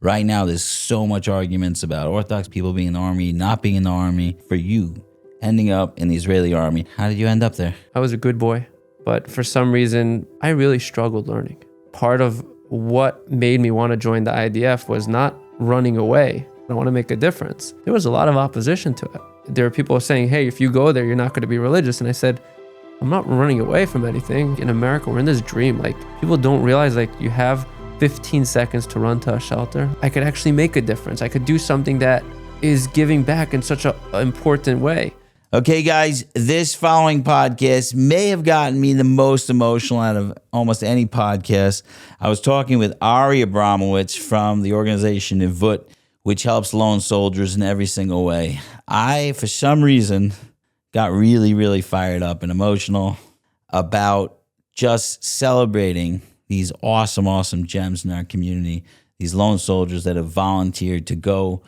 Right now, there's so much arguments about Orthodox people being in the army, not being in the army. For you, ending up in the Israeli army, how did you end up there? I was a good boy, but for some reason, I really struggled learning. Part of what made me want to join the IDF was not running away. I want to make a difference. There was a lot of opposition to it. There were people saying, hey, if you go there, you're not going to be religious. And I said, I'm not running away from anything. In America, we're in this dream. Like, people don't realize, like, you have 15 seconds to run to a shelter. I could actually make a difference. I could do something that is giving back in such an important way. Okay, guys, this following podcast may have gotten me the most emotional out of almost any podcast. I was talking with Ari Abramowitz from the organization Nevut, which helps lone soldiers in every single way. I, for some reason, got really, really fired up and emotional about just celebrating these awesome, awesome gems in our community, these lone soldiers that have volunteered to go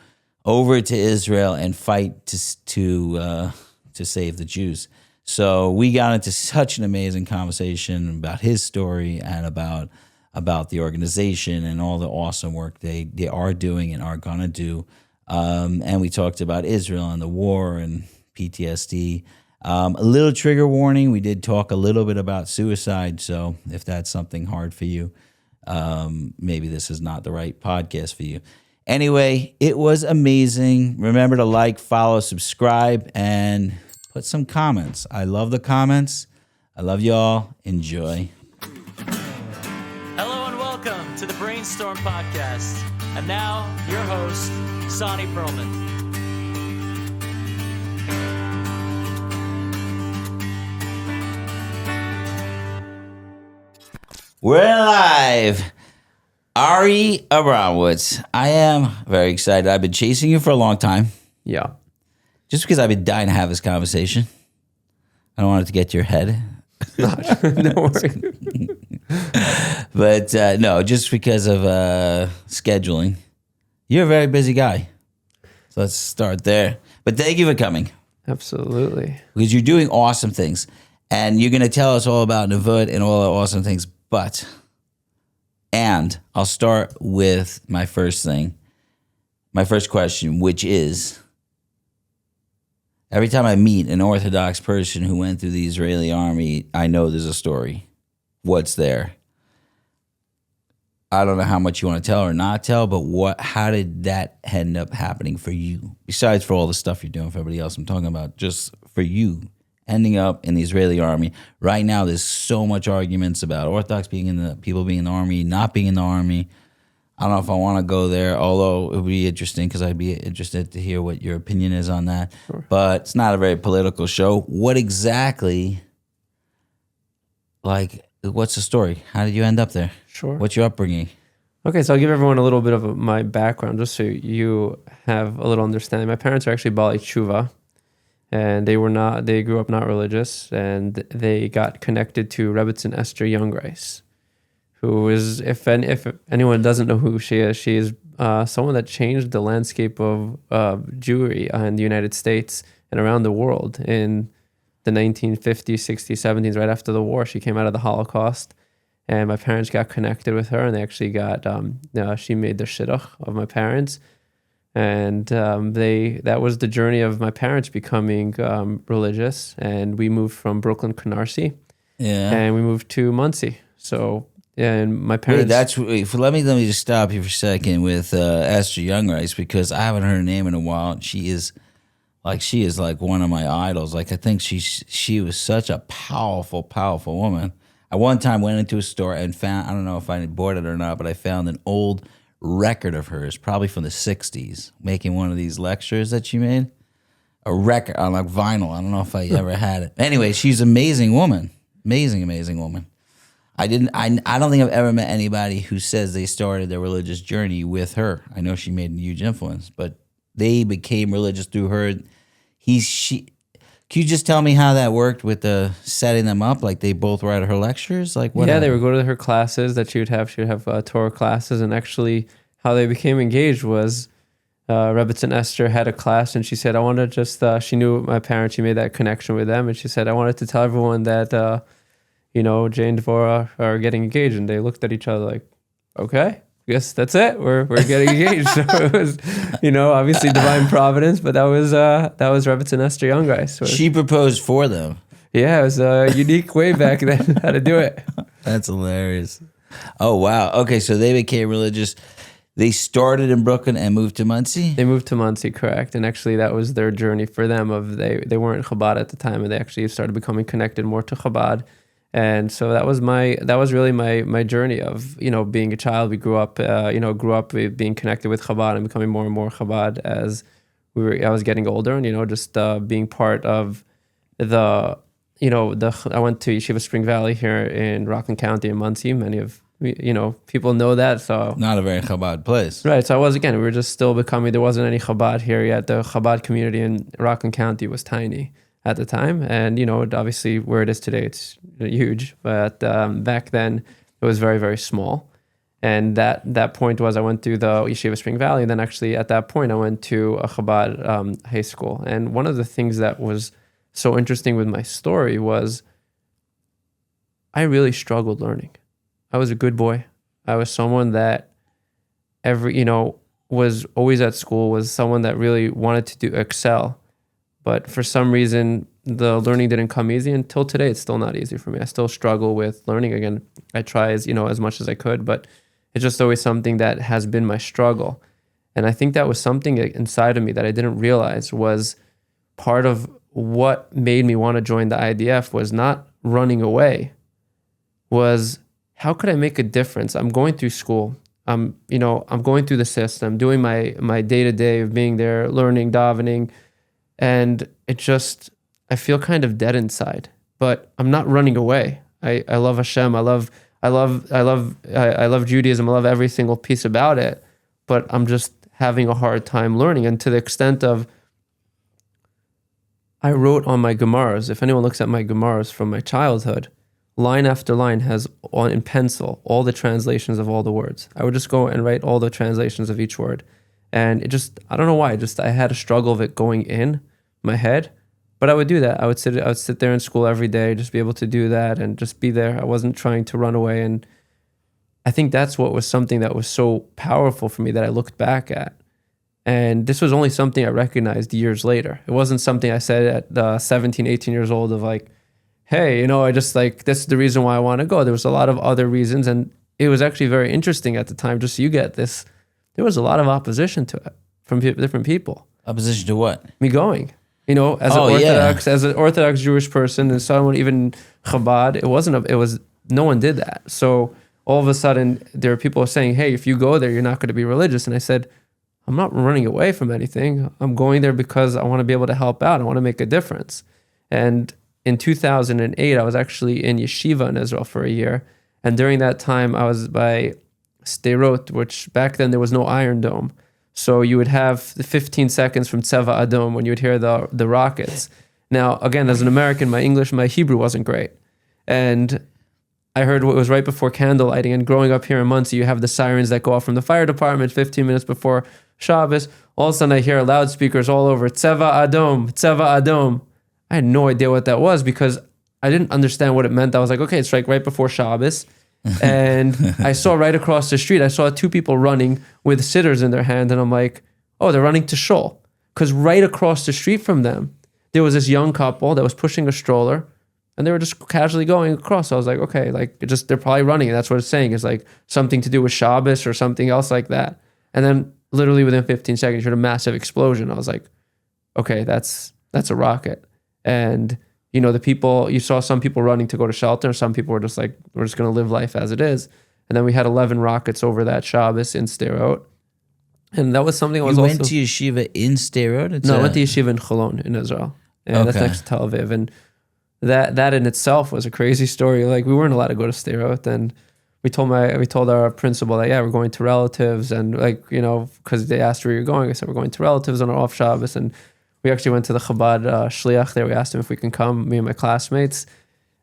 over to Israel and fight to save the Jews. So we got into such an amazing conversation about his story and about the organization and all the awesome work they are doing and are going to do. And we talked about Israel and the war and PTSD. A little trigger warning, we did talk a little bit about suicide, so if that's something hard for you, maybe this is not the right podcast for you. Anyway, it was amazing. Remember to like, follow, subscribe, and put some comments. I love the comments. I love y'all. Enjoy. Hello and welcome to the Brainstorm podcast. And now, your host, Sonny Perlman. We're live. Ari Abramowitz. I am very excited. I've been chasing you for a long time. Yeah. Just because I've been dying to have this conversation. I don't want it to get to your head. No worries. But no, just because of scheduling. You're a very busy guy. So let's start there. But thank you for coming. Absolutely. Because you're doing awesome things. And you're going to tell us all about Nevut and all the awesome things. And I'll start with my first question, which is, every time I meet an Orthodox person who went through the Israeli army, I know there's a story. What's there? I don't know how much you want to tell or not tell, but how did that end up happening for you? Besides for all the stuff you're doing for everybody else, I'm talking about just for you. Ending up in the Israeli army. Right now, there's so much arguments about Orthodox people being in the army, not being in the army. I don't know if I want to go there, although it would be interesting because I'd be interested to hear what your opinion is on that. Sure. But it's not a very political show. What exactly, what's the story? How did you end up there? Sure. What's your upbringing? Okay, so I'll give everyone a little bit of my background just so you have a little understanding. My parents are actually Baalei Tshuva. And they grew up not religious, and they got connected to Rebbetzin Esther Youngreis, who is, if anyone doesn't know who she is someone that changed the landscape of Jewry in the United States and around the world in the 1950s, 60s, 70s, right after the war. She came out of the Holocaust, and my parents got connected with her, and they actually got, she made the shidduch of my parents. And that was the journey of my parents becoming religious, and we moved from Brooklyn, Canarsie, and we moved to Muncie. So, yeah, and my parents. Let me just stop you for a second with Esther Youngreis, because I haven't heard her name in a while. She is like one of my idols. Like, I think she was such a powerful, powerful woman. I one time went into a store and found, I don't know if I bought it or not, but I found an old record of hers, probably from the 60s, making one of these lectures that she made. A record on like vinyl. I don't know if I ever had it. Anyway, she's an amazing woman. Amazing, amazing woman. I don't think I've ever met anybody who says they started their religious journey with her. I know she made a huge influence, but they became religious through her. Can you just tell me how that worked with the setting them up? Like, they both were at her lectures? Like, what? Yeah, they would go to her classes that she would have. She would have Torah classes, and actually how they became engaged was Rebbetzin Esther had a class, and she said, I want to just, she knew my parents, she made that connection with them, and she said, I wanted to tell everyone that, Jay and Devorah are getting engaged, and they looked at each other like, okay, guess that's it. We're getting engaged. So it was, obviously divine providence, but that was Rebbetzin and Esther Youngreis. So She proposed for them. yeah, it was a unique way back then how to do it. That's hilarious. Oh, wow. Okay, so they became religious. They started in Brooklyn and moved to Muncie? They moved to Muncie, correct. And actually that was their journey for them of they weren't Chabad at the time, and they actually started becoming connected more to Chabad. And so that was really my journey of, being a child. We grew up with being connected with Chabad and becoming more and more Chabad as I was getting older, and, just being part of I went to Yeshiva Spring Valley here in Rockland County in Muncie. Many of people know that. So not a very Chabad place. Right. So we were just still becoming, there wasn't any Chabad here yet. The Chabad community in Rockland County was tiny at the time. And, obviously where it is today, it's huge. But back then it was very, very small. And that point was I went to the Yeshiva Spring Valley. And then actually at that point I went to a Chabad high school. And one of the things that was so interesting with my story was I really struggled learning. I was a good boy. I was someone that was always at school, was someone that really wanted to excel. But for some reason, the learning didn't come easy. Until today, it's still not easy for me. I still struggle with learning. Again, I try as much as I could, but it's just always something that has been my struggle. And I think that was something inside of me that I didn't realize was part of what made me want to join the IDF was not running away, was how could I make a difference? I'm going through school. I'm going through the system, doing my day-to-day of being there, learning, davening, and I feel kind of dead inside. But I'm not running away. I love Hashem. I love Judaism. I love every single piece about it. But I'm just having a hard time learning, and to the extent of I wrote on my Gemaras. If anyone looks at my Gemaras from my childhood, line after line has in pencil all the translations of all the words. I would just go and write all the translations of each word. And I don't know why, I had a struggle of it going in my head, but I would do that. I would sit there in school every day, just be able to do that and just be there. I wasn't trying to run away. And I think that's what was something that was so powerful for me that I looked back at. And this was only something I recognized years later. It wasn't something I said at 17, 18 years old of like, hey, I just this is the reason why I want to go. There was a lot of other reasons. And it was actually very interesting at the time, just so you get this, there was a lot of opposition to it from different people. Opposition to what? Me going. As an Orthodox Jewish person and someone even Chabad, no one did that. So all of a sudden there are people saying, hey, if you go there, you're not going to be religious. And I said, I'm not running away from anything. I'm going there because I want to be able to help out. I want to make a difference. And in 2008, I was actually in yeshiva in Israel for a year. And during that time, I was by Sderot, which back then there was no Iron Dome. So you would have the 15 seconds from Tzeva Adom when you would hear the rockets. Now, again, as an American, my Hebrew wasn't great. And I heard what was right before candle lighting. And growing up here in Muncie, you have the sirens that go off from the fire department 15 minutes before Shabbos. All of a sudden, I hear loudspeakers all over, Tzeva Adom, Tzeva Adom. I had no idea what that was because I didn't understand what it meant. I was like, okay, it's like right before Shabbos. And I saw right across the street, I saw two people running with sitters in their hand. And I'm like, oh, they're running to shul. Because right across the street from them, there was this young couple that was pushing a stroller. And they were just casually going across. So I was like, okay, they're probably running. And that's what it's saying. It's like something to do with Shabbos or something else like that. And then literally within 15 seconds, you heard a massive explosion. I was like, okay, that's a rocket. And, you saw some people running to go to shelter. Some people were just like, we're just going to live life as it is. And then we had 11 rockets over that Shabbos in Sderot. And that was something I was went to yeshiva in Sderot? I went to yeshiva in Cholon in Israel. And that's next to Tel Aviv. And that in itself was a crazy story. Like, we weren't allowed to go to Sderot. And we told our principal that, we're going to relatives. And because they asked where you're going, I said, we're going to relatives on our off Shabbos. And we actually went to the Chabad Shliach there. We asked him if we can come, me and my classmates.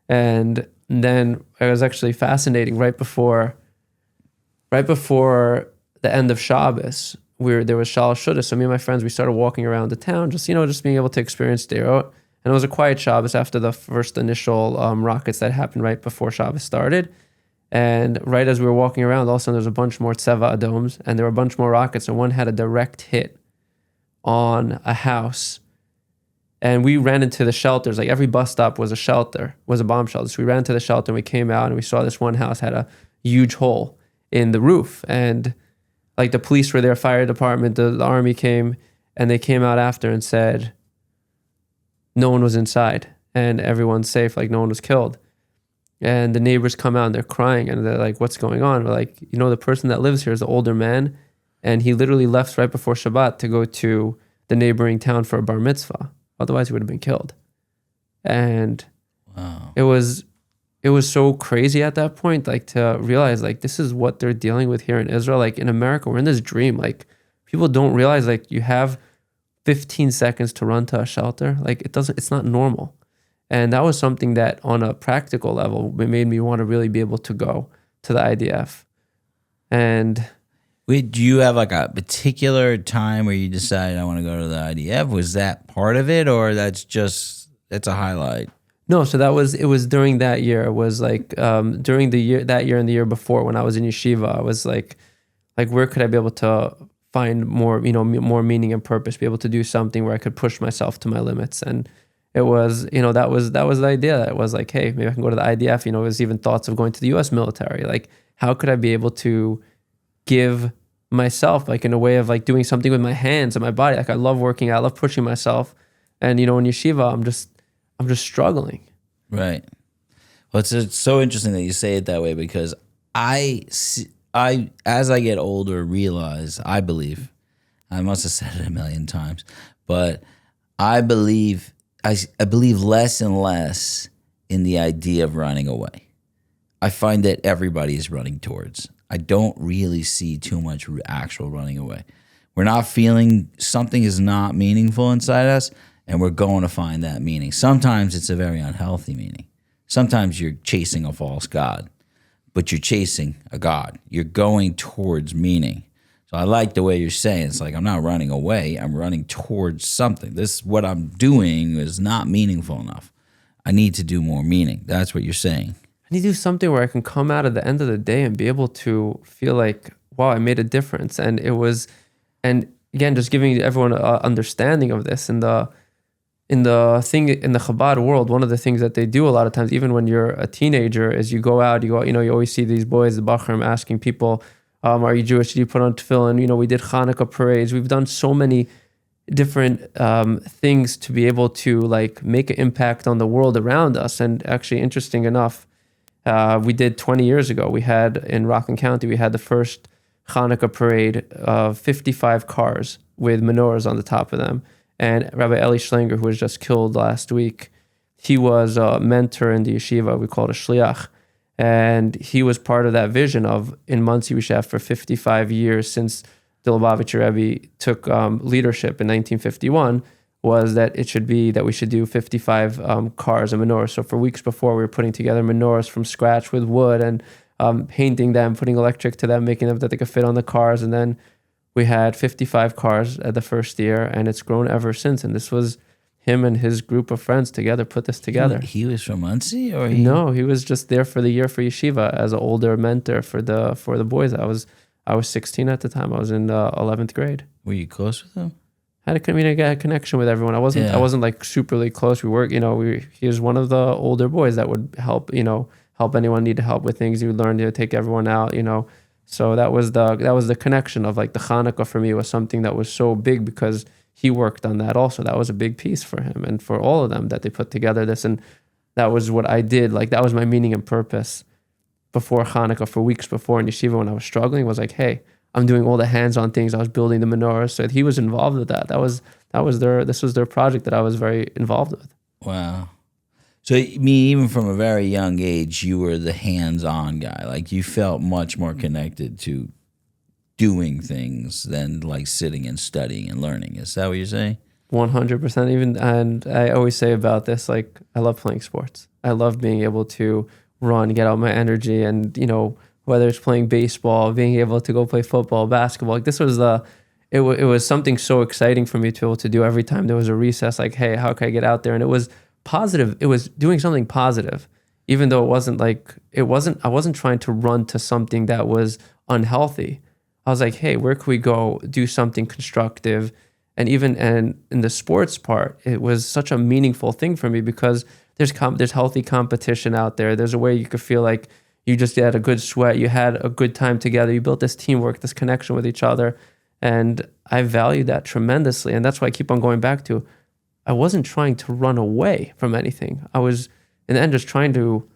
And then it was actually fascinating. Right before the end of Shabbos, there was Shal Shudah. So me and my friends, we started walking around the town, just being able to experience Derot. And it was a quiet Shabbos after the first initial rockets that happened right before Shabbos started. And right as we were walking around, all of a sudden there's a bunch more Tseva Adoms, and there were a bunch more rockets, and one had a direct hit on a house. And we ran into the shelters. Like every bus stop was a shelter, was a bomb shelter. So we ran to the shelter and we came out and we saw this one house had a huge hole in the roof. And like the police were there, fire department, the army came, and they came out after and said no one was inside and everyone's safe, like no one was killed. And the neighbors come out and they're crying and they're like, what's going on? We're like, you know, the person that lives here is an older man, and he literally left right before Shabbat to go to the neighboring town for a bar mitzvah. Otherwise he would have been killed. And wow. It was so crazy at that point, like to realize like this is what they're dealing with here in Israel. Like in America, we're in this dream. Like people don't realize like you have 15 seconds to run to a shelter. Like it's not normal. And that was something that on a practical level, it made me want to really be able to go to the IDF. And wait, do you have like a particular time where you decided I want to go to the IDF? Was that part of it, or that's a highlight? no, so it was during that year. It was like during that year and the year before when I was in yeshiva, I was like where could I be able to find more, more meaning and purpose, be able to do something where I could push myself to my limits. And it was, that was the idea. It was like, hey, maybe I can go to the IDF. It was even thoughts of going to the U.S. military. Like, how could I be able to give myself, like in a way of like doing something with my hands and my body? Like I love working out, I love pushing myself. And, in yeshiva, I'm just struggling. Right. Well, it's so interesting that you say it that way, because I, as I get older, realize, I believe, I must have said it a million times, but I believe less and less in the idea of running away. I find that everybody is running towards. I don't really see too much actual running away. We're not feeling something is not meaningful inside us, and we're going to find that meaning. Sometimes it's a very unhealthy meaning. Sometimes you're chasing a false god, but you're chasing a God. You're going towards meaning. So I like the way you're saying. It's like I'm not running away. I'm running towards something. This, what I'm doing is not meaningful enough. I need to do more meaning. That's what you're saying. I need to do something where I can come out at the end of the day and be able to feel like, wow, I made a difference. And and again, just giving everyone an understanding of this. In the Chabad world, one of the things that they do a lot of times, even when you're a teenager, is you go out, you always see these boys, the Bachrim, asking people, are you Jewish? Did you put on tefillin? We did Hanukkah parades. We've done so many different things to be able to like make an impact on the world around us. And actually, interesting enough, we did 20 years ago. We had in Rockland County, we had the first Hanukkah parade of 55 cars with menorahs on the top of them. And Rabbi Eli Schlinger, who was just killed last week, he was a mentor in the yeshiva. We call it a shliach. And he was part of that vision of in Monsey we should have for 55 years since the Lubavitcher Rebbe took leadership in 1951, was that it should be that we should do 55 cars and menorahs. So for weeks before, we were putting together menorahs from scratch with wood and painting them, putting electric to them, making them that they could fit on the cars. And then we had 55 cars at the first year, and it's grown ever since. And this was him and his group of friends together put this together. He was from Monsey, or No, he was just there for the year for yeshiva as an older mentor for the boys. I was 16 at the time. I was in 11th grade. Were you close with him? I had a connection with everyone. I wasn't like superly close. We worked, he was one of the older boys that would help anyone need help with things. He would learn to take everyone out, So that was the connection of like the Hanukkah for me was something that was so big because he worked on that also. That was a big piece for him and for all of them that they put together this. And that was what I did. Like that was my meaning and purpose before Hanukkah, for weeks before in yeshiva when I was struggling, was like, hey, I'm doing all the hands-on things. I was building the menorah. So he was involved with that. This was their project that I was very involved with. Wow. So even from a very young age, you were the hands-on guy. Like you felt much more connected to doing things than like sitting and studying and learning. Is that what you're saying? 100%. Even, and I always say about this, like I love playing sports. I love being able to run, get out my energy, and whether it's playing baseball, being able to go play football, basketball. Like this was it was something so exciting for me to be able to do every time there was a recess. Like, hey, how can I get out there? And it was positive. It was doing something positive even though I wasn't trying to run to something that was unhealthy. I was like, hey, where could we go do something constructive? And in the sports part, it was such a meaningful thing for me because there's healthy competition out there. There's a way you could feel like you just had a good sweat, you had a good time together, you built this teamwork, this connection with each other. And I value that tremendously. And that's why I keep on going back to, I wasn't trying to run away from anything. I was, in the end, just trying to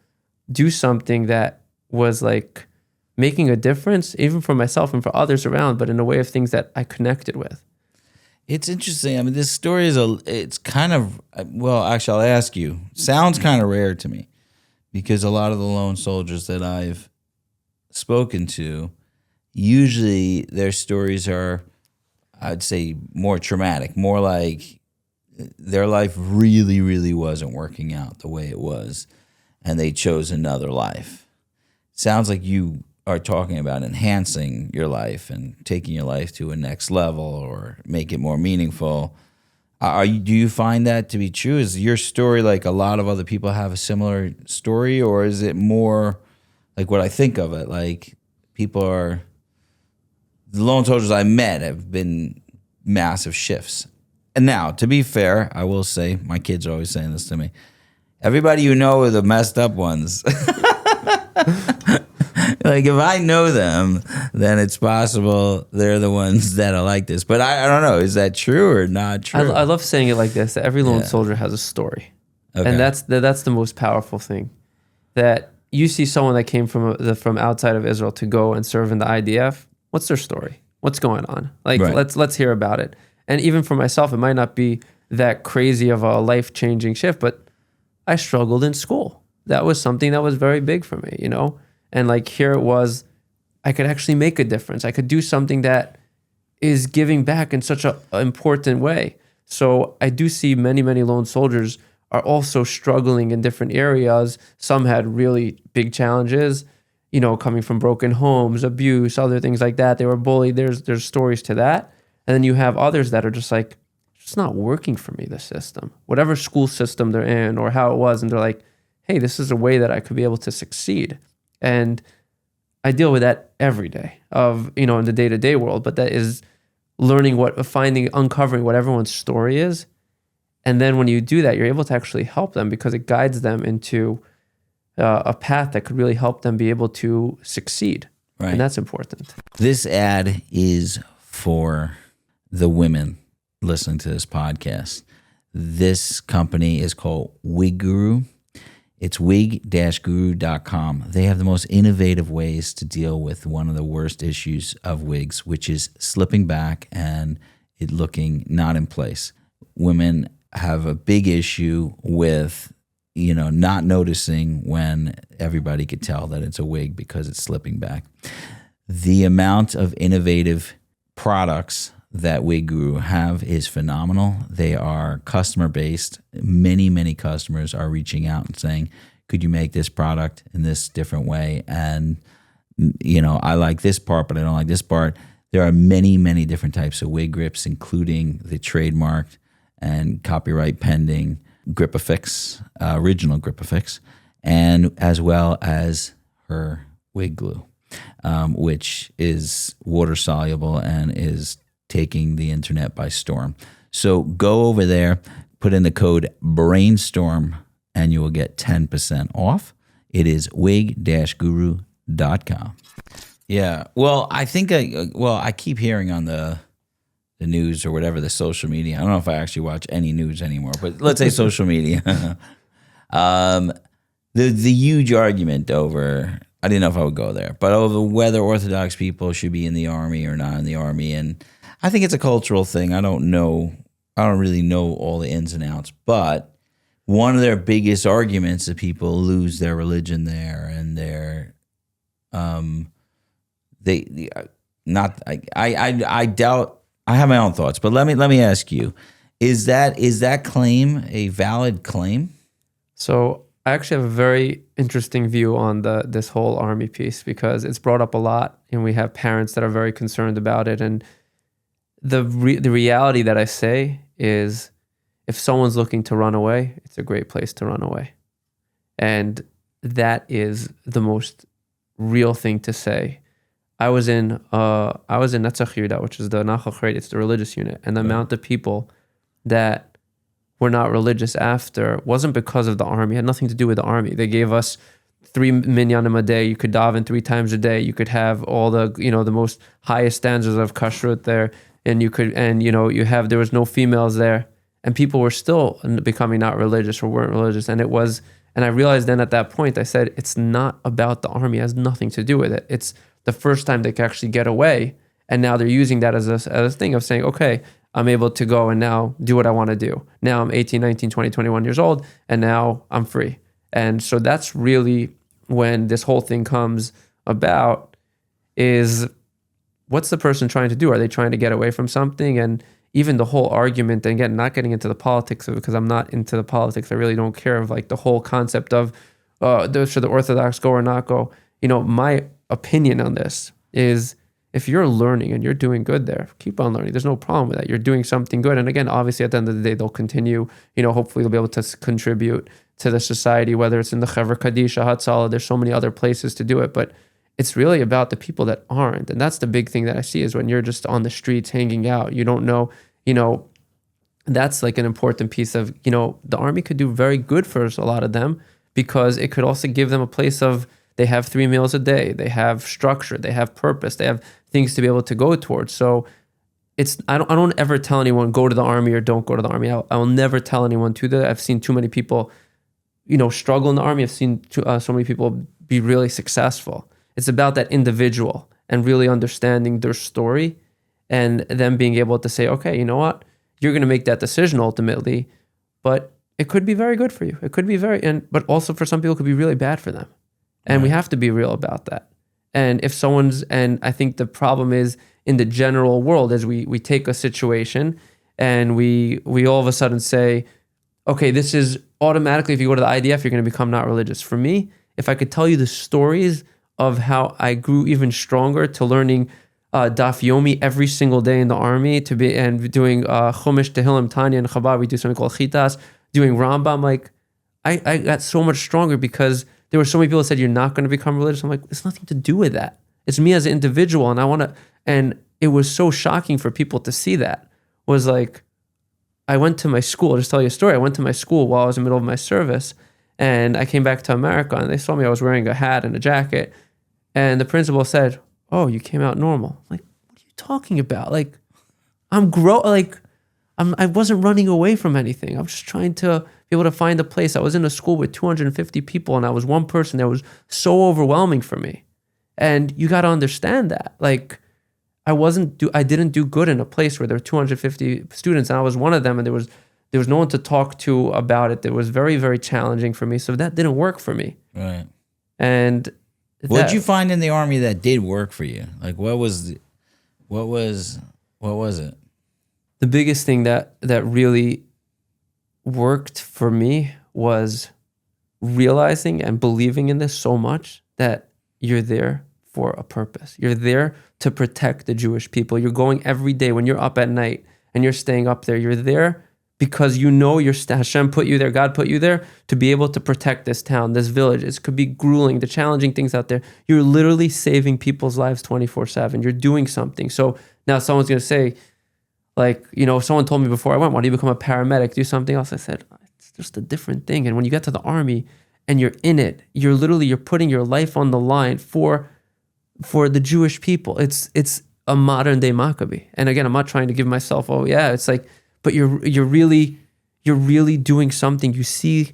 do something that was like making a difference, even for myself and for others around, but in a way of things that I connected with. It's interesting. I mean, this story it's kind of, well, actually, I'll ask you, sounds kind of rare to me because a lot of the lone soldiers that I've spoken to, usually their stories are, I'd say, more traumatic, more like their life really, really wasn't working out the way it was, and they chose another life. Sounds like you are talking about enhancing your life and taking your life to a next level or make it more meaningful. Do you find that to be true? Is your story like a lot of other people have a similar story, or is it more like what I think of it? Like the lone soldiers I met have been massive shifts. And now, to be fair, I will say, my kids are always saying this to me, everybody you know are the messed up ones. Like, if I know them, then it's possible they're the ones that are like this. But I don't know. Is that true or not true? I love saying it like this, that every lone soldier has a story. Okay. And that's the most powerful thing. That you see someone that came from outside of Israel to go and serve in the IDF. What's their story? What's going on? Like, right. Let's hear about it. And even for myself, it might not be that crazy of a life-changing shift, but I struggled in school. That was something that was very big for me, And like here it was, I could actually make a difference. I could do something that is giving back in such an important way. So I do see many, many lone soldiers are also struggling in different areas. Some had really big challenges, coming from broken homes, abuse, other things like that. They were bullied. There's stories to that. And then you have others that are just like, it's not working for me, the system. Whatever school system they're in or how it was. And they're like, hey, this is a way that I could be able to succeed. And I deal with that every day in the day-to-day world, but that is uncovering what everyone's story is. And then when you do that, you're able to actually help them because it guides them into a path that could really help them be able to succeed. Right. And that's important. This ad is for the women listening to this podcast. This company is called Wig Guru. It's wig-guru.com. They have the most innovative ways to deal with one of the worst issues of wigs, which is slipping back and it looking not in place. Women have a big issue with, not noticing when everybody could tell that it's a wig because it's slipping back. The amount of innovative products that Wig Guru have is phenomenal. They are customer-based. Many, many customers are reaching out and saying, could you make this product in this different way? And, I like this part, but I don't like this part. There are many, many different types of wig grips, including the trademarked and copyright pending Grip-A-Fix, original Grip-A-Fix, and as well as her wig glue, which is water-soluble and is taking the internet by storm. So go over there, put in the code Brainstorm, and you will get 10% off. It is wig-guru.com. Yeah, well, I think I keep hearing on the news or whatever, the social media. I don't know if I actually watch any news anymore, but let's say social media. The huge argument over, I didn't know if I would go there, but over whether Orthodox people should be in the army or not in the army. And I think it's a cultural thing. I don't really know all the ins and outs, but one of their biggest arguments is people lose their religion there, and I doubt. I have my own thoughts, but let me ask you: is that claim a valid claim? So I actually have a very interesting view on this whole army piece because it's brought up a lot, and we have parents that are very concerned about it. And the reality that I say is, if someone's looking to run away, it's a great place to run away. And that is the most real thing to say. I was in Netzach Yehuda, which is the Nachal, it's the religious unit, and the amount of people that were not religious after wasn't because of the army. It had nothing to do with the army. They gave us 3 minyanim a day. You could daven 3 times a day. You could have all the the most highest standards of kashrut there, and there was no females there, and people were still becoming not religious or weren't religious, and I realized then at that point, I said, it's not about the army. It has nothing to do with it. It's the first time they could actually get away. And now they're using that as a thing of saying, okay, I'm able to go and now do what I want to do. Now I'm 18, 19, 20, 21 years old, and now I'm free. And so that's really when this whole thing comes about, is what's the person trying to do? Are they trying to get away from something? And even the whole argument, and again, not getting into the politics of it, because I'm not into the politics. I really don't care of like the whole concept of should the Orthodox go or not go. My opinion on this is, if you're learning and you're doing good there, keep on learning. There's no problem with that. You're doing something good. And again, obviously at the end of the day, they'll continue, hopefully they'll be able to contribute to the society, whether it's in the Chevra Kadisha, Hatzalah, there's so many other places to do it. But it's really about the people that aren't. And that's the big thing that I see, is when you're just on the streets hanging out, you don't know, that's like an important piece of, the army could do very good for a lot of them, because it could also give them a place of, they have 3 meals a day, they have structure, they have purpose, they have things to be able to go towards. So I don't ever tell anyone go to the army or don't go to the army. I will never tell anyone to that. I've seen too many people, struggle in the army. I've seen so many people be really successful. It's about that individual and really understanding their story, and them being able to say, okay, you know what? You're going to make that decision ultimately, but it could be very good for you. It could be but also for some people, it could be really bad for them. And we have to be real about that. And and I think the problem is in the general world, as we take a situation and we all of a sudden say, okay, this is automatically, if you go to the IDF, you're going to become not religious. For me, if I could tell you the stories of how I grew even stronger to learning Daf Yomi every single day in the army, and doing Chumash, Tehillim, Tanya, and Chabad, we do something called Chitas, doing Rambam, like I got so much stronger because there were so many people that said, you're not going to become religious. I'm like, it's nothing to do with that. It's me as an individual. And it was so shocking for people to see that. Was like, I went to my school, I'll just tell you a story. I went to my school while I was in the middle of my service, and I came back to America, and they saw me, I was wearing a hat and a jacket. And the principal said, oh, you came out normal. I'm like, what are you talking about? Like, I wasn't running away from anything. I was just trying to be able to find a place. I was in a school with 250 people, and I was one person that was so overwhelming for me. And you got to understand that. Like, I didn't do good in a place where there were 250 students, and I was one of them, and there was no one to talk to about it. It was very, very challenging for me. So that didn't work for me. Right. And what did you find in the army that did work for you? Like, what was it? The biggest thing that really worked for me was realizing and believing in this so much that you're there for a purpose. You're there to protect the Jewish people. You're going every day when you're up at night and you're staying up there. You're there because Hashem put you there, God put you there to be able to protect this town, this village. It could be grueling, the challenging things out there. You're literally saving people's lives 24/7. You're doing something. So now someone's going to say, like, someone told me before I went, why don't you become a paramedic, do something else? I said, it's just a different thing. And when you get to the army and you're in it, you're putting your life on the line for the Jewish people. It's a modern day Maccabee. And again, I'm not trying to give myself, it's like, but you're really doing something. You see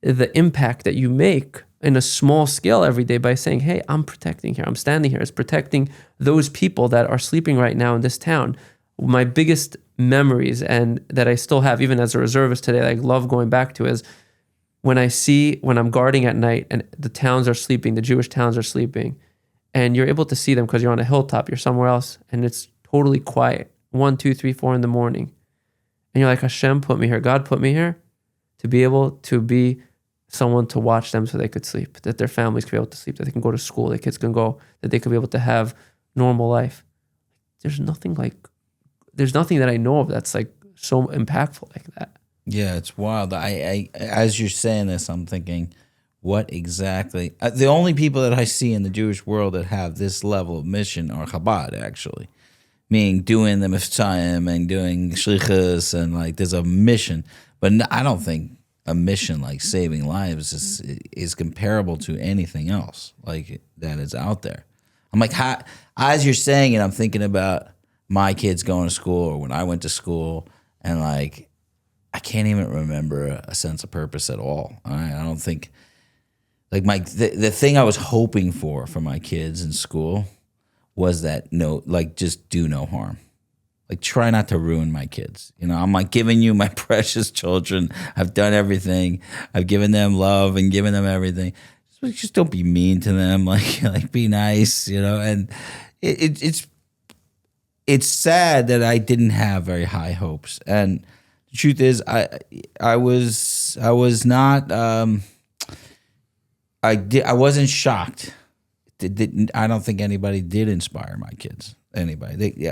the impact that you make in a small scale every day by saying, hey, I'm protecting here. I'm standing here. It's protecting those people that are sleeping right now in this town. My biggest memories, and that I still have even as a reservist today, I love going back to, is when I'm guarding at night and the towns are sleeping, the Jewish towns are sleeping, and you're able to see them because you're on a hilltop, you're somewhere else, and it's totally quiet, 1, 2, 3, 4 in the morning. And you're like, Hashem put me here, God put me here to be able to be someone to watch them so they could sleep, that their families could be able to sleep, that they can go to school, their kids can go, that they could be able to have normal life. There's nothing that I know of that's like so impactful like that. Yeah, it's wild. I as you're saying this, I'm thinking, what exactly. The only people that I see in the Jewish world that have this level of mission are Chabad, actually. Meaning doing the Mitzvahim and doing Shlichus and like there's a mission. But I don't think a mission like saving lives is comparable to anything else like that is out there. I'm like, as you're saying it, I'm thinking about my kids going to school or when I went to school, and like I can't even remember a sense of purpose at all. I don't think like the thing I was hoping for my kids in school was that just do no harm. Like, try not to ruin my kids. You know, I'm like giving you my precious children. I've done everything. I've given them love and given them everything. Just don't be mean to them. Like be nice, you know. And it's sad that I didn't have very high hopes. And the truth is, I was not. I wasn't shocked. I don't think anybody did inspire my kids. Anybody.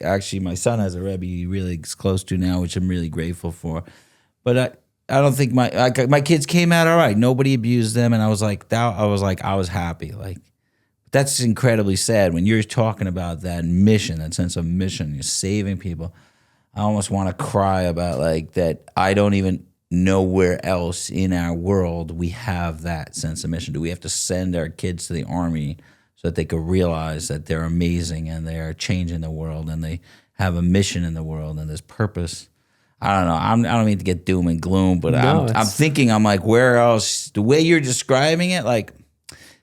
Actually, my son has a Rebbe he really is close to now, which I'm really grateful for. But I don't think my kids came out all right. Nobody abused them, and I was happy. Like, that's incredibly sad when you're talking about that mission, that sense of mission. You're saving people. I almost want to cry about like that. I don't even know where else in our world we have that sense of mission. Do we have to send our kids to the army so that they could realize that they're amazing and they are changing the world and they have a mission in the world and there's purpose? I don't know. I don't mean to get doom and gloom, but I'm thinking, I'm like, where else? The way you're describing it, like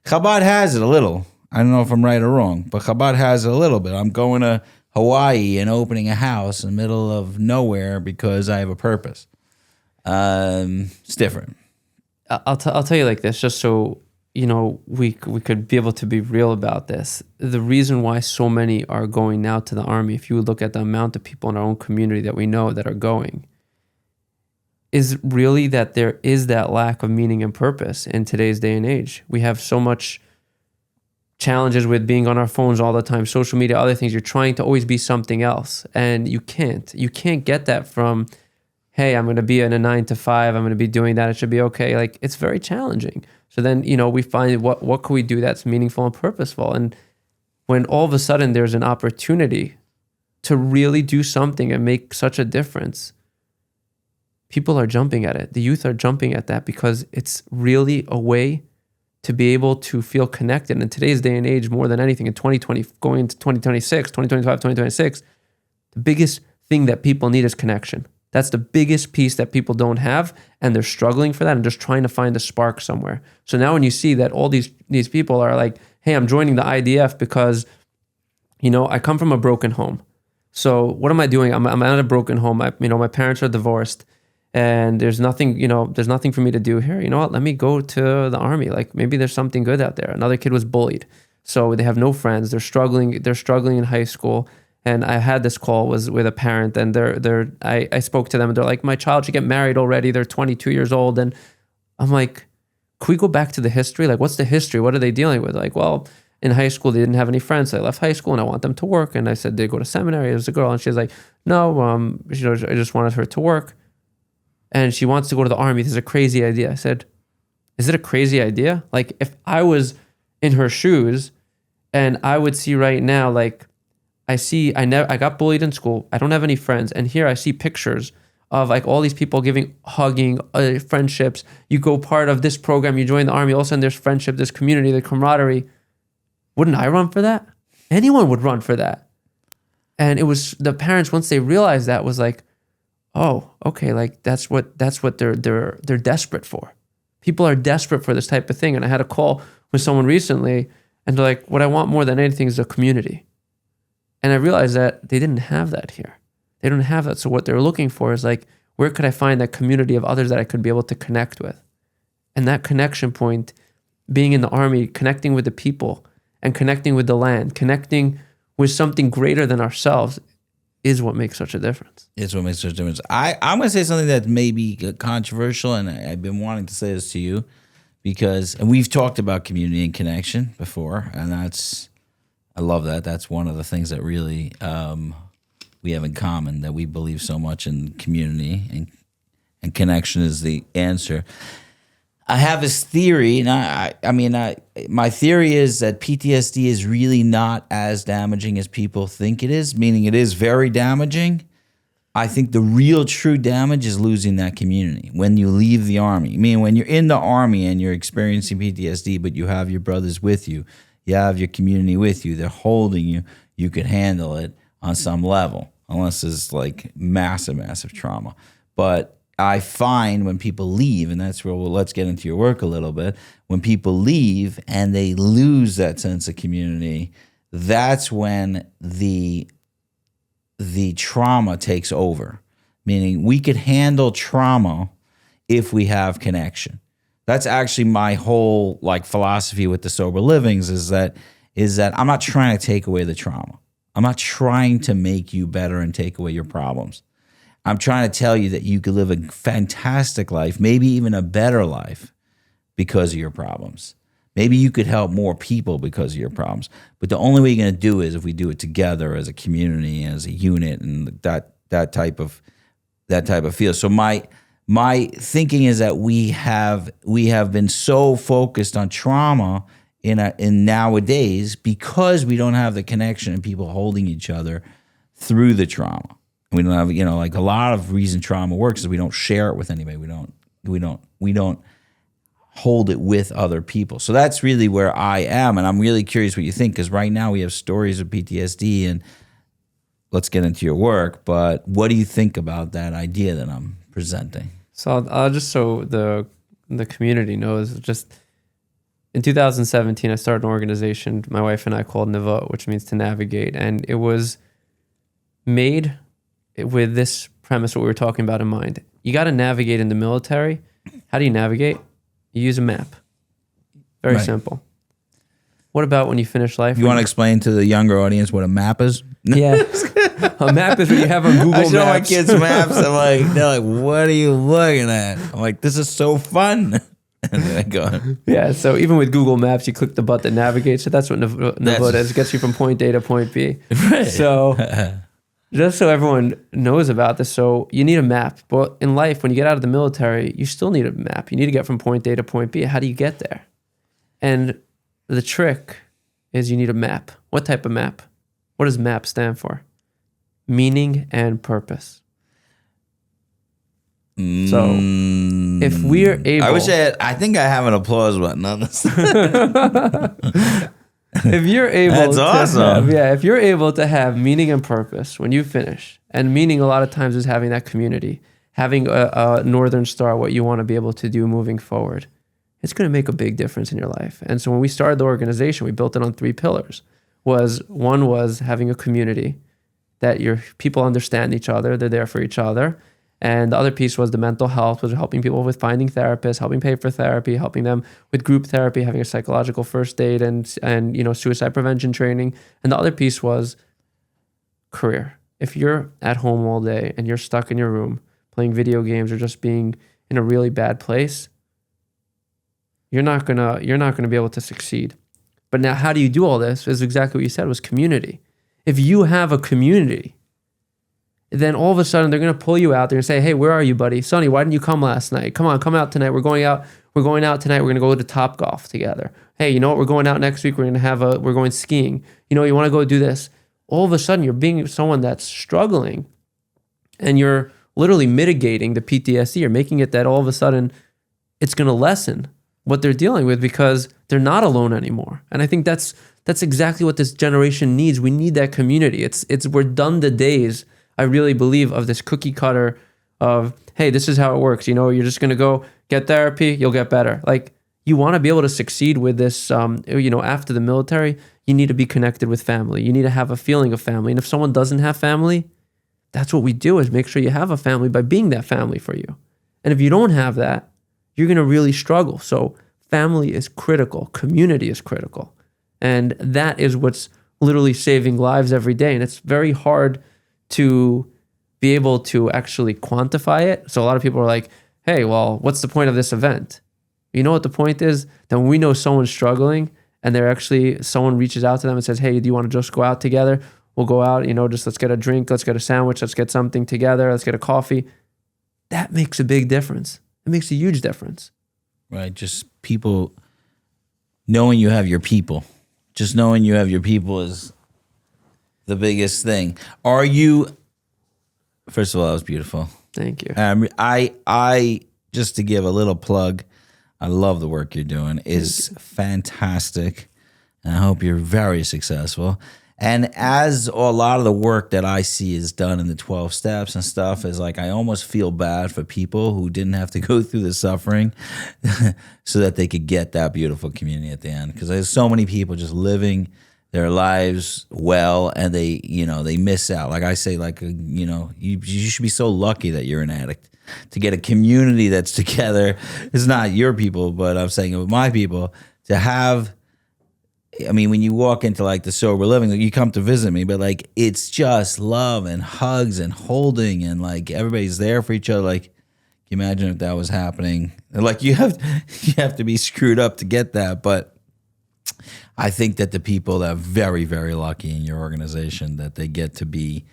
Chabad has it a little. I don't know if I'm right or wrong, but Chabad has it a little bit. I'm going to Hawaii and opening a house in the middle of nowhere because I have a purpose. It's different. I'll tell you like this, just so you know, we could be able to be real about this. The reason why so many are going now to the army, if you look at the amount of people in our own community that we know that are going, is really that there is that lack of meaning and purpose in today's day and age. We have so much challenges with being on our phones all the time, social media, other things. You're trying to always be something else, and you can't get that from, hey, I'm going to be in a 9 to 5. I'm going to be doing that. It should be okay. Like, it's very challenging. So then, you know, we find what can we do that's meaningful and purposeful? And when all of a sudden there's an opportunity to really do something and make such a difference, people are jumping at it. The youth are jumping at that because it's really a way to be able to feel connected. In today's day and age, more than anything, in 2020, going into 2026, 2025, 2026, the biggest thing that people need is connection. That's the biggest piece that people don't have, and they're struggling for that and just trying to find a spark somewhere. So now when you see that all these people are like, hey, I'm joining the IDF because, you know, I come from a broken home. So what am I doing? I'm at a broken home. My parents are divorced, and there's nothing for me to do here. You know what? Let me go to the army. Like, maybe there's something good out there. Another kid was bullied, so they have no friends. They're struggling in high school. And I had this call with a parent, and I spoke to them, and they're like, my child should get married already. They're 22 years old. And I'm like, can we go back to the history? Like, what's the history? What are they dealing with? Like, well, in high school, they didn't have any friends. So they left high school, and I want them to work. And I said, they go to seminary as a girl. And she's like, no, I just wanted her to work. And she wants to go to the army. This is a crazy idea. I said, is it a crazy idea? Like, if I was in her shoes and I would see right now, like, I got bullied in school. I don't have any friends. And here I see pictures of like all these people hugging, friendships. You go part of this program, you join the army, all of a sudden there's friendship, there's community, the camaraderie. Wouldn't I run for that? Anyone would run for that. And it was the parents, once they realized that, was like, oh, okay, like that's what they're desperate for. People are desperate for this type of thing. And I had a call with someone recently, and they're like, what I want more than anything is a community. And I realized that they didn't have that here. They don't have that. So what they're looking for is like, where could I find that community of others that I could be able to connect with? And that connection point, being in the army, connecting with the people and connecting with the land, connecting with something greater than ourselves, is what makes such a difference. It's what makes such a difference. I'm going to say something that may be controversial, and I've been wanting to say this to you and we've talked about community and connection before, and I love that. That's one of the things that really we have in common, that we believe so much in community, and connection is the answer. I have this theory, and my theory is that PTSD is really not as damaging as people think it is, meaning it is very damaging. I think the real true damage is losing that community when you leave the Army. I mean, when you're in the Army and you're experiencing PTSD, but you have your brothers with you, you have your community with you, they're holding you, you could handle it on some level, unless it's like massive trauma. But I find when people leave, and that's where let's get into your work a little bit, when people leave and they lose that sense of community, that's when the trauma takes over. Meaning we could handle trauma if we have connection. That's actually my whole like philosophy with the sober livings is that I'm not trying to take away the trauma. I'm not trying to make you better and take away your problems. I'm trying to tell you that you could live a fantastic life, maybe even a better life because of your problems. Maybe you could help more people because of your problems. But the only way you're going to do it is if we do it together as a community, as a unit, and that type of feel. So my thinking is that we have been so focused on trauma in nowadays because we don't have the connection and people holding each other through the trauma. We don't have, like a lot of reason trauma works is we don't share it with anybody. We don't hold it with other people. So that's really where I am, and I'm really curious what you think, because right now we have stories of PTSD, and let's get into your work, but what do you think about that idea that I'm presenting? So I'll just so the community knows, just in 2017, I started an organization, my wife and I, called Nevut, which means to navigate, and it was made with this premise, what we were talking about in mind. You got to navigate in the military. How do you navigate? You use a map. Very right. Simple. What about when you finish life? You want to explain to the younger audience what a map is? Yeah. A map is what you have on Google Maps. I show my kids maps. They're like, what are you looking at? I'm like, this is so fun. And then I go. Yeah, so even with Google Maps, you click the button that navigates. So that's what Nevut is. It gets you from point A to point B. Right. So just so everyone knows about this, so you need a map. But in life, when you get out of the military, you still need a map. You need to get from point A to point B. How do you get there? And the trick is you need a map. What type of map? What does MAP stand for? Meaning and purpose. So if we're able... I think I have an applause button on this. If you're able That's awesome. If you're able to have meaning and purpose when you finish, and meaning a lot of times is having that community, having a Northern Star, what you want to be able to do moving forward, it's going to make a big difference in your life. And so when we started the organization, we built it on 3 pillars. One was having a community, that your people understand each other, they're there for each other. And the other piece was the mental health, was helping people with finding therapists, helping pay for therapy, helping them with group therapy, having a psychological first aid and suicide prevention training. And the other piece was career. If you're at home all day and you're stuck in your room playing video games or just being in a really bad place, you're not gonna be able to succeed. But now, how do you do all this? Is exactly what you said, was community. If you have a community, then all of a sudden they're going to pull you out. They're going to say, hey, where are you, buddy? Sonny, why didn't you come last night? Come on, come out tonight. We're going out tonight. We're going to go to Topgolf together. Hey, you know what? We're going out next week. We're going skiing. You want to go do this. All of a sudden you're being someone that's struggling, and you're literally mitigating the PTSD. You're making it that all of a sudden it's going to lessen what they're dealing with because they're not alone anymore. And I think that's exactly what this generation needs. We need that community. We're done the days, I really believe, of this cookie cutter of, hey, this is how it works. You're just going to go get therapy, you'll get better. Like, you want to be able to succeed with this, after the military, you need to be connected with family. You need to have a feeling of family. And if someone doesn't have family, that's what we do, is make sure you have a family by being that family for you. And if you don't have that, you're going to really struggle. So family is critical. Community is critical. And that is what's literally saving lives every day. And it's very hard to be able to actually quantify it. So a lot of people are like, hey, well, what's the point of this event? You know what the point is? That when we know someone's struggling and someone reaches out to them and says, hey, do you want to just go out together? We'll go out, just let's get a drink, let's get a sandwich, let's get something together, let's get a coffee. That makes a big difference. It makes a huge difference. right? Just people knowing you have your people. Just knowing you have your people is the biggest thing. Are you? First of all, that was beautiful. Thank you. I just to give a little plug, I love the work you're doing. It's fantastic, and I hope you're very successful. And as a lot of the work that I see is done in the 12 steps and stuff, is like I almost feel bad for people who didn't have to go through the suffering so that they could get that beautiful community at the end. Because there's so many people just living their lives well, and they miss out. Like I say, you should be so lucky that you're an addict to get a community that's together. It's not your people, but I'm saying with my people to have. I mean, when you walk into like the sober living, you come to visit me, but like it's just love and hugs and holding, and like everybody's there for each other. Like, can you imagine if that was happening? Like you have to be screwed up to get that. But I think that the people that are very, very lucky in your organization that they get to be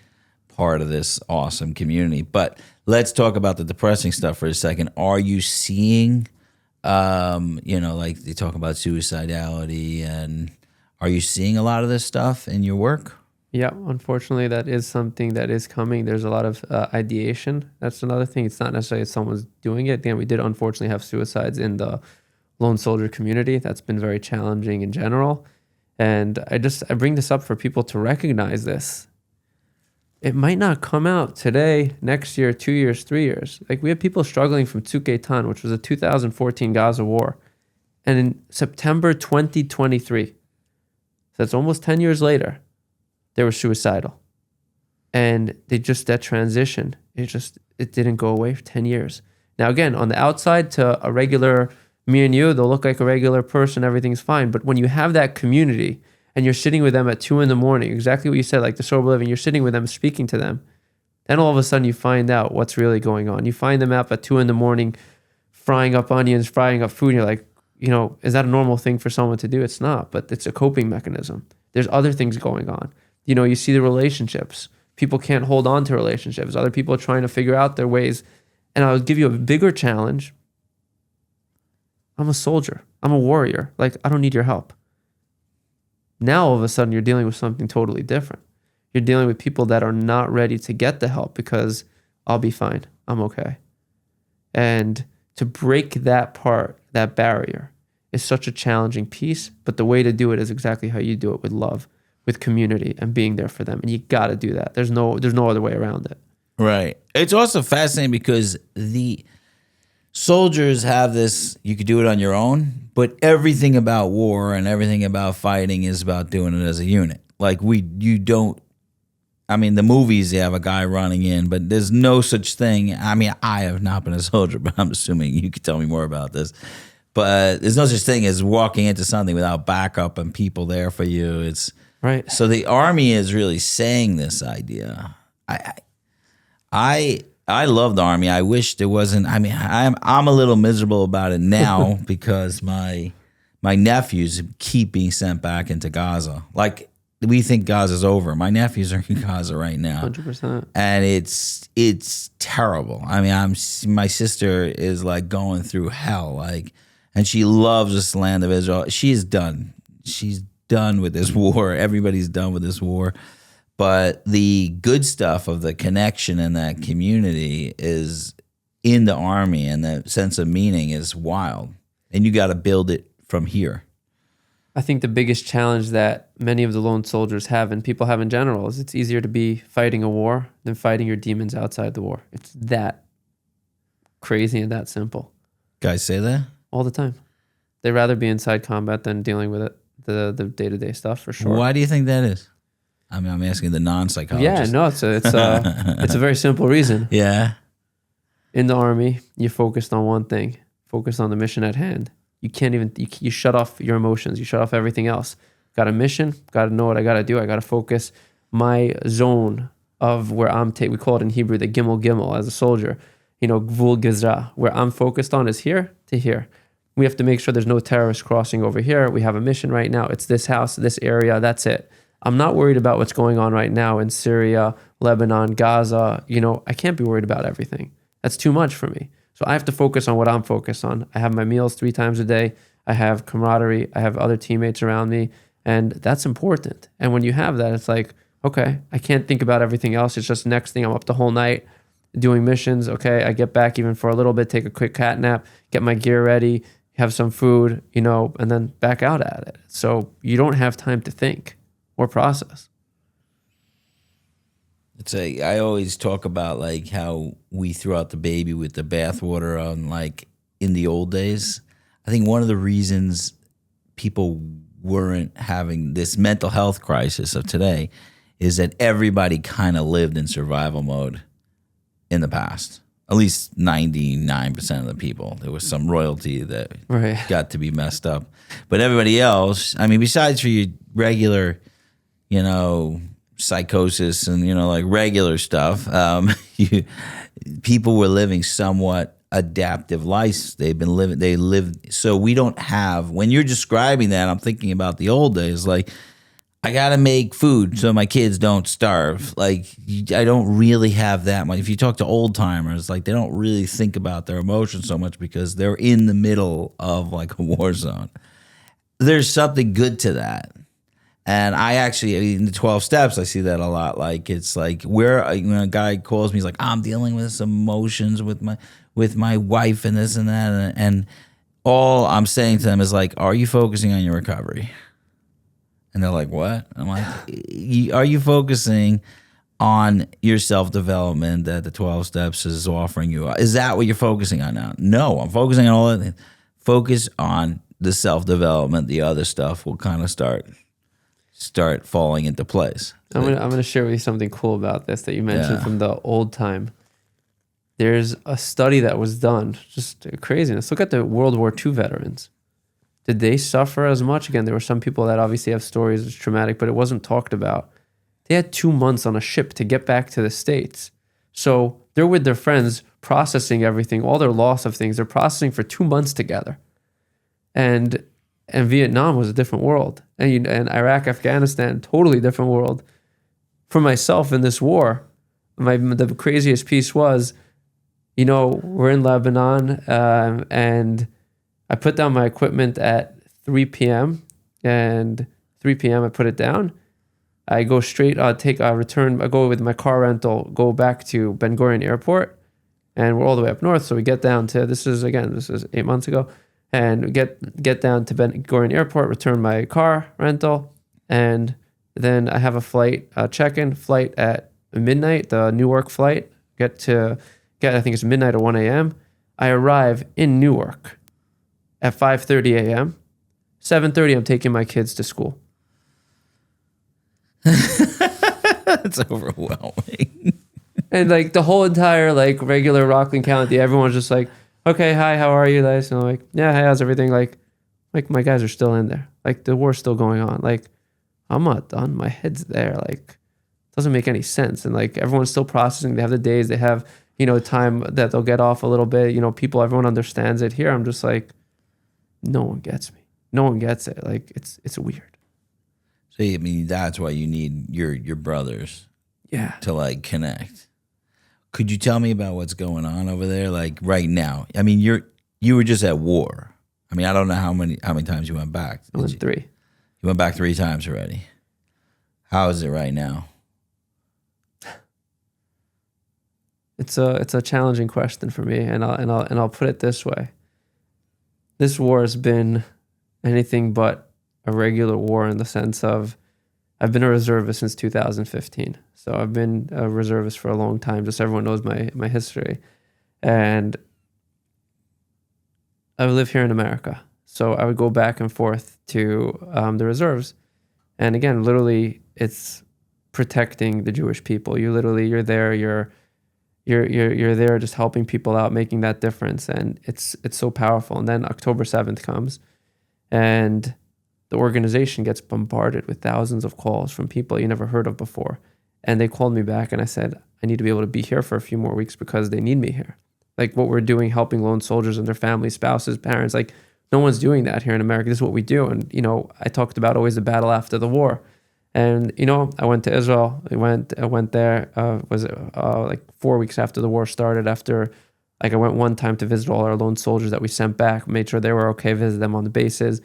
part of this awesome community. But let's talk about the depressing stuff for a second. Are you seeing? Like they talk about suicidality, and are you seeing a lot of this stuff in your work? Yeah, unfortunately, that is something that is coming. There's a lot of ideation. That's another thing. It's not necessarily someone's doing it. Again, we did unfortunately have suicides in the lone soldier community. That's been very challenging in general. And I bring this up for people to recognize this. It might not come out today, next year, 2 years, 3 years. Like we have people struggling from Tzuk Eitan, which was a 2014 Gaza war. And in September 2023, so that's almost 10 years later, they were suicidal. And that transition, it didn't go away for 10 years. Now, again, on the outside to a regular, me and you, they'll look like a regular person, everything's fine. But when you have that community, and you're sitting with them at 2 a.m, exactly what you said, like the sober living, you're sitting with them, speaking to them. Then all of a sudden you find out what's really going on. You find them up at 2 a.m, frying up onions, frying up food. And you're like, is that a normal thing for someone to do? It's not, but it's a coping mechanism. There's other things going on. You see the relationships. People can't hold on to relationships. Other people are trying to figure out their ways. And I'll give you a bigger challenge. I'm a soldier. I'm a warrior. Like, I don't need your help. Now, all of a sudden, you're dealing with something totally different. You're dealing with people that are not ready to get the help because I'll be fine. I'm okay. And to break that barrier is such a challenging piece, but the way to do it is exactly how you do it, with love, with community, and being there for them. And you got to do that. There's no other way around it. Right. It's also fascinating because the soldiers have this, you could do it on your own, but everything about war and everything about fighting is about doing it as a unit. Like the movies, they have a guy running in, but there's no such thing. I mean, I have not been a soldier, but I'm assuming you could tell me more about this. But there's no such thing as walking into something without backup and people there for you. It's right. So the Army is really saying this idea. I love the Army. I wish there wasn't. I mean, I'm a little miserable about it now because my nephews keep being sent back into Gaza. Like, we think Gaza's over. My nephews are in Gaza right now, 100%, and it's terrible. I mean, my sister is like going through hell, like, and she loves this land of Israel. She's done. She's done with this war. Everybody's done with this war. But the good stuff of the connection and that community is in the Army, and the sense of meaning is wild. And you got to build it from here. I think the biggest challenge that many of the lone soldiers have, and people have in general, is it's easier to be fighting a war than fighting your demons outside the war. It's that crazy and that simple. Guys say that? All the time. They'd rather be inside combat than dealing with it, the day-to-day stuff, for sure. Why do you think that is? I mean, I'm asking the non-psychologist. Yeah, no, it's a very simple reason. Yeah. In the Army, you're focused on one thing, focused on the mission at hand. You can't even, you shut off your emotions. You shut off everything else. Got a mission, got to know what I got to do. I got to focus my zone of where we call it in Hebrew, the gimel as a soldier, gvul gezra, where I'm focused on is here to here. We have to make sure there's no terrorists crossing over here. We have a mission right now. It's this house, this area, that's it. I'm not worried about what's going on right now in Syria, Lebanon, Gaza. I can't be worried about everything. That's too much for me. So I have to focus on what I'm focused on. I have my meals 3 times a day. I have camaraderie. I have other teammates around me. And that's important. And when you have that, it's like, okay, I can't think about everything else. It's just next thing, I'm up the whole night doing missions. Okay, I get back even for a little bit, take a quick cat nap, get my gear ready, have some food, and then back out at it. So you don't have time to think or process. I always talk about like how we threw out the baby with the bathwater on like in the old days. I think one of the reasons people weren't having this mental health crisis of today is that everybody kind of lived in survival mode in the past. At least 99% of the people. There was some royalty that got to be messed up. But everybody else, I mean, besides for your regular, psychosis and, like regular stuff, people were living somewhat adaptive lives. They lived. So we don't have, when you're describing that, I'm thinking about the old days, like, I got to make food so my kids don't starve. Like, I don't really have that much. If you talk to old timers, like, they don't really think about their emotions so much because they're in the middle of like a war zone. There's something good to that. And I actually, in the 12 steps, I see that a lot. Like, it's like when a guy calls me, he's like, I'm dealing with some emotions with my wife and this and that. And all I'm saying to them is like, are you focusing on your recovery? And they're like, what? I'm like, are you focusing on your self-development that the 12 steps is offering you? Is that what you're focusing on now? No, I'm focusing on all that. Focus on the self-development. The other stuff will kind of start falling into place. I'm gonna share with you something cool about this that you mentioned from the old time. There's a study that was done, just craziness. Look at the World War II veterans. Did they suffer as much? Again, there were some people that obviously have stories that's traumatic, but it wasn't talked about. They had 2 months on a ship to get back to the States. So they're with their friends processing everything, all their loss of things. They're processing for 2 months together. And Vietnam was a different world. And Iraq, Afghanistan, totally different world. For myself in this war, the craziest piece was, we're in Lebanon, and I put down my equipment at 3 p.m. and 3 p.m. I put it down. I go straight, I go with my car rental, go back to Ben Gurion Airport, and we're all the way up north. So we get down to, this is 8 months ago, and we get down to Ben Gurion Airport, return my car rental, and then I have a check-in flight at midnight, the Newark flight, I think it's midnight or 1 a.m. I arrive in Newark at 5:30 a.m. 7:30, I'm taking my kids to school. It's overwhelming. And like the whole entire like regular Rockland County, everyone's just like, okay, hi, how are you guys? And I'm like, yeah, hey, how's everything? Like my guys are still in there. Like the war's still going on. Like I'm not done. My head's there. Like it doesn't make any sense. And like everyone's still processing. They have the days. They have time that they'll get off a little bit. Everyone understands it. Here, I'm just like, no one gets me. No one gets it. Like it's weird. So I mean, that's why you need your brothers, to like connect. Could you tell me about what's going on over there, like right now? I mean, you were just at war. I mean, I don't know how many times you went back. I went 3. You went back 3 times already. How is it right now? It's a challenging question for me, and I'll put it this way. This war has been anything but a regular war in the sense of I've been a reservist since 2015. So I've been a reservist for a long time. Just everyone knows my history. And I live here in America. So I would go back and forth to the reserves. And again, literally, it's protecting the Jewish people. You're there, you're there just helping people out, making that difference. And it's so powerful. And then October 7th comes and the organization gets bombarded with thousands of calls from people you never heard of before. And they called me back and I said, I need to be able to be here for a few more weeks because they need me here. Like what we're doing, helping lone soldiers and their families, spouses, parents, like no one's doing that here in America. This is what we do. And, I talked about always the battle after the war. And, I went to Israel. I went there, like 4 weeks after the war started, after Like I went one time to visit all our lone soldiers that we sent back, made sure they were okay, visited them on the bases,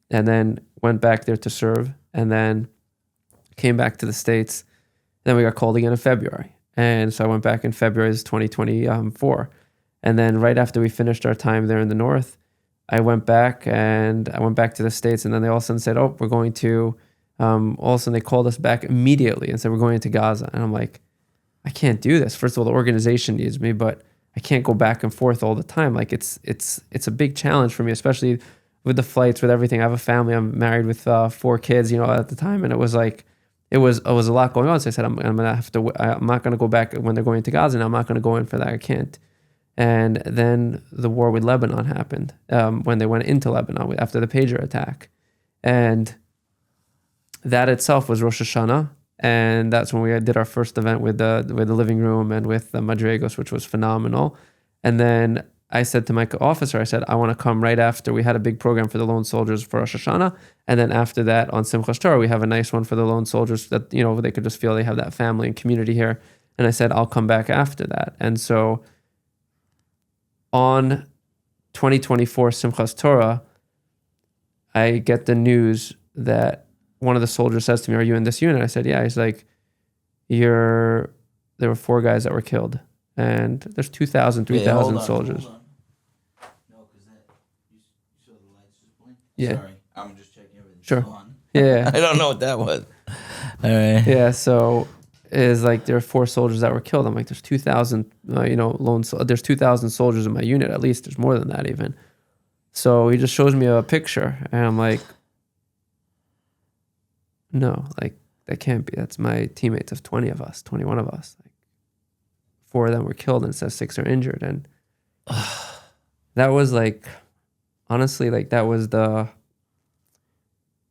and then went back there to serve, and then came back to the States. Then we got called again in February. And so I went back in February 2024. And then right after we finished our time there in the North, I went back to the States, and then they all of a sudden said, oh, we're going to, all of a sudden they called us back immediately and said, we're going into Gaza. And I'm like, I can't do this. First of all, the organization needs me, but I can't go back and forth all the time. Like it's a big challenge for me, especially with the flights, with everything. I have a family. I'm married with 4 kids, at the time. And it was like, it was a lot going on. So I said, I'm not going to go back when they're going to Gaza, and I'm not going to go in for that. I can't. And then the war with Lebanon happened when they went into Lebanon after the pager attack. And that itself was Rosh Hashanah. And that's when we did our first event with the living room and with the Madrigos, which was phenomenal. And then I said to my officer, I said, I want to come right after. We had a big program for the lone soldiers for Rosh Hashanah. And then after that, on Simchas Torah, we have a nice one for the lone soldiers that, they could just feel they have that family and community here. And I said, I'll come back after that. And so on 2024 Simchas Torah, I get the news that one of the soldiers says to me, are you in this unit? I said, yeah. He's like, there were 4 guys that were killed. And there's 2,000, 3,000 soldiers. No, because you saw the lights just blink. Yeah. Sorry, I'm just checking everything. Sure. On. Yeah. I don't know what that was. All right. Yeah, so is like there are 4 soldiers that were killed. I'm like, there's 2,000, there's 2,000 soldiers in my unit. At least there's more than that even. So he just shows me a picture, and I'm like, no, like that can't be. That's my teammates of 20 of us, 21 of us. Like 4 of them were killed, and it says 6 are injured. And that was like, honestly, like that was the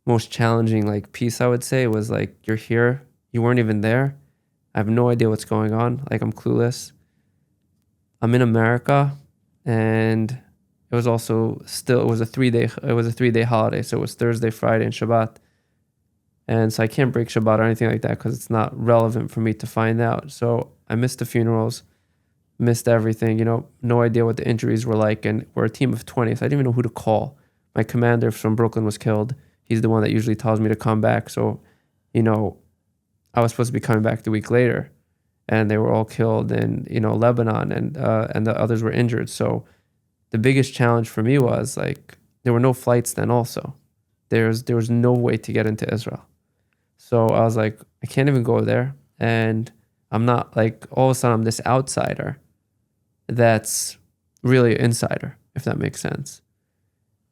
most challenging like piece, I would say, was like, you're here, you weren't even there. I have no idea what's going on. Like I'm clueless. I'm in America, and it was also still, it was a 3-day holiday. So it was Thursday, Friday, and Shabbat. And so I can't break Shabbat or anything like that because it's not relevant for me to find out. So I missed the funerals, missed everything, no idea what the injuries were like. And we're a team of 20, so I didn't even know who to call. My commander from Brooklyn was killed. He's the one that usually tells me to come back. So, I was supposed to be coming back the week later, and they were all killed in, Lebanon, and the others were injured. So the biggest challenge for me was like, there were no flights then also. There was no way to get into Israel. So I was like, I can't even go there. And I'm not like, all of a sudden I'm this outsider that's really an insider, if that makes sense.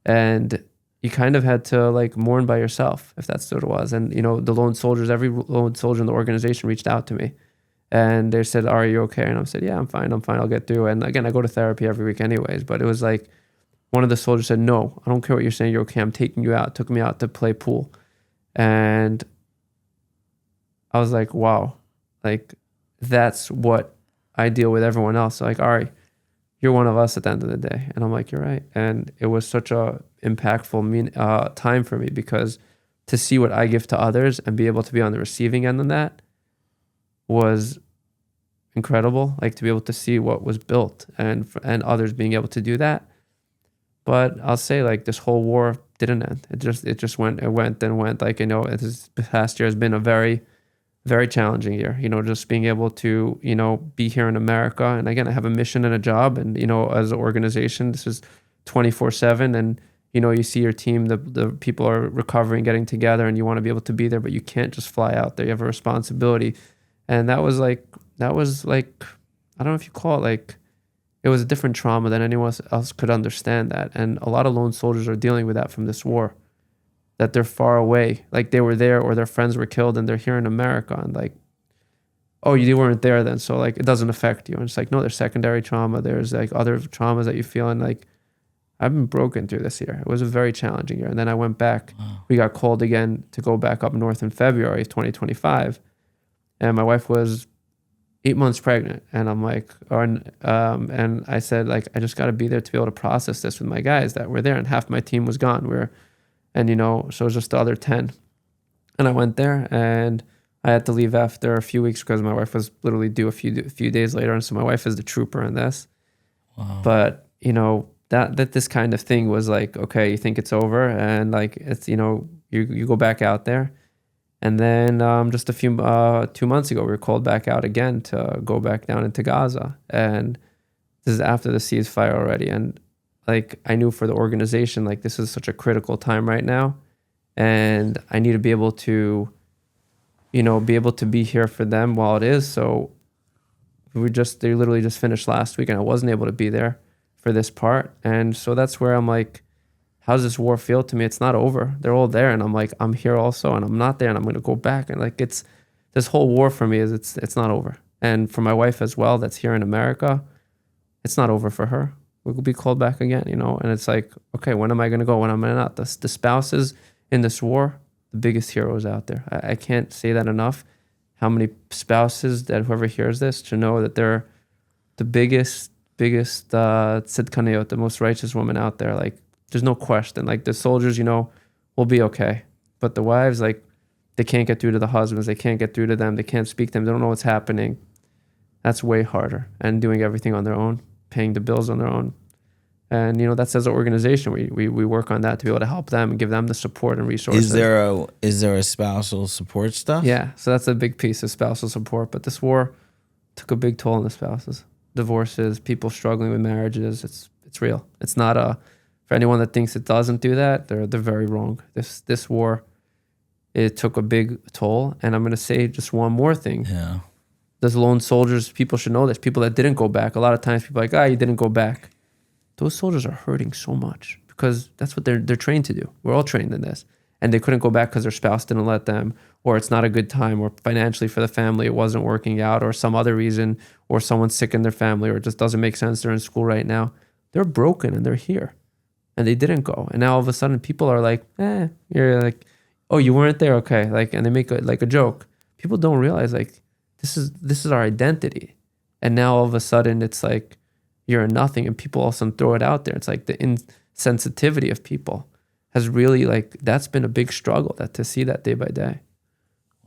And you kind of had to like mourn by yourself, if that's what it was. And, the lone soldiers, every lone soldier in the organization reached out to me. And they said, are you okay? And I said, yeah, I'm fine. I'll get through. And again, I go to therapy every week anyways. But it was like, one of the soldiers said, no, I don't care what you're saying. You're okay. I'm taking you out. Took me out to play pool. And I was like, wow, like that's what I deal with everyone else. So like, Ari, you're one of us at the end of the day. And I'm like, you're right. And it was such a impactful time for me, because to see what I give to others and be able to be on the receiving end of that was incredible. Like to be able to see what was built and others being able to do that. But I'll say like this whole war didn't end. It just went. Like, this past year has been a very, very challenging year. Just being able to, be here in America. And again, I have a mission and a job, and, as an organization, this is 24/7. And, you see your team, the people are recovering, getting together, and you want to be able to be there, but you can't just fly out there. You have a responsibility. And that was like, I don't know if you call it like, it was a different trauma than anyone else could understand that. And a lot of lone soldiers are dealing with that from this war, that they're far away. Like they were there, or their friends were killed, and they're here in America, and like, oh, you weren't there then, so like it doesn't affect you. And it's like, no, there's secondary trauma. There's like other traumas that you feel. And like, I've been broken through this year. It was a very challenging year. And then I went back. Wow. We got called again to go back up north in February 2025. And my wife was 8 months pregnant. And I'm like, and I said, like, I just got to be there to be able to process this with my guys that were there. And half my team was gone. So it was just the other 10. And I went there, and I had to leave after a few weeks because my wife was literally due a few days later. And so my wife is the trooper in this. But, you know, that this kind of thing was like, okay, you think it's over, and like it's, you know, you go back out there. And then just a few 2 months ago, we were called back out again to go back down into Gaza. And this is after the ceasefire already. And like I knew for the organization, like this is such a critical time right now. And I need to be able to, you know, be here for them while it is. So they literally just finished last week, and I wasn't able to be there for this part. And so that's where I'm like, how does this war feel to me? It's not over. They're all there, and I'm like, I'm here also, and I'm not there, and I'm going to go back. And like, it's this whole war for me is it's not over. And for my wife as well, that's here in America, it's not over for her. We'll be called back again, you know. And it's like, okay, when am I going to go? When am I not? The spouses in this war, the biggest heroes out there. I can't say that enough. How many spouses that whoever hears this to know that they're the biggest tzidkaniyot, the most righteous woman out there. Like, there's no question. Like, the soldiers, you know, will be okay. But the wives, like, they can't get through to the husbands. They can't get through to them. They can't speak to them. They don't know what's happening. That's way harder. And doing everything on their own, paying the bills on their own. And, you know, that's as an organization. We work on that to be able to help them and give them the support and resources. Is there a spousal support stuff? Yeah. So that's a big piece of spousal support. But this war took a big toll on the spouses. Divorces, people struggling with marriages. It's real. It's not for anyone that thinks it doesn't do that, they're very wrong. This war, it took a big toll. And I'm going to say just one more thing. Yeah. Those lone soldiers, people should know this. People that didn't go back. A lot of times people are like, you didn't go back. Those soldiers are hurting so much because that's what they're trained to do. We're all trained in this. And they couldn't go back because their spouse didn't let them, or it's not a good time, or financially for the family it wasn't working out, or some other reason, or someone's sick in their family, or it just doesn't make sense. They're in school right now. They're broken and they're here. And they didn't go. And now all of a sudden people are like, you're like, oh, you weren't there? Okay. Like, and they make a joke. People don't realize like this is our identity. And now all of a sudden it's like you're a nothing, and people also throw it out there. It's like the insensitivity of people has really, like, that's been a big struggle to see that day by day.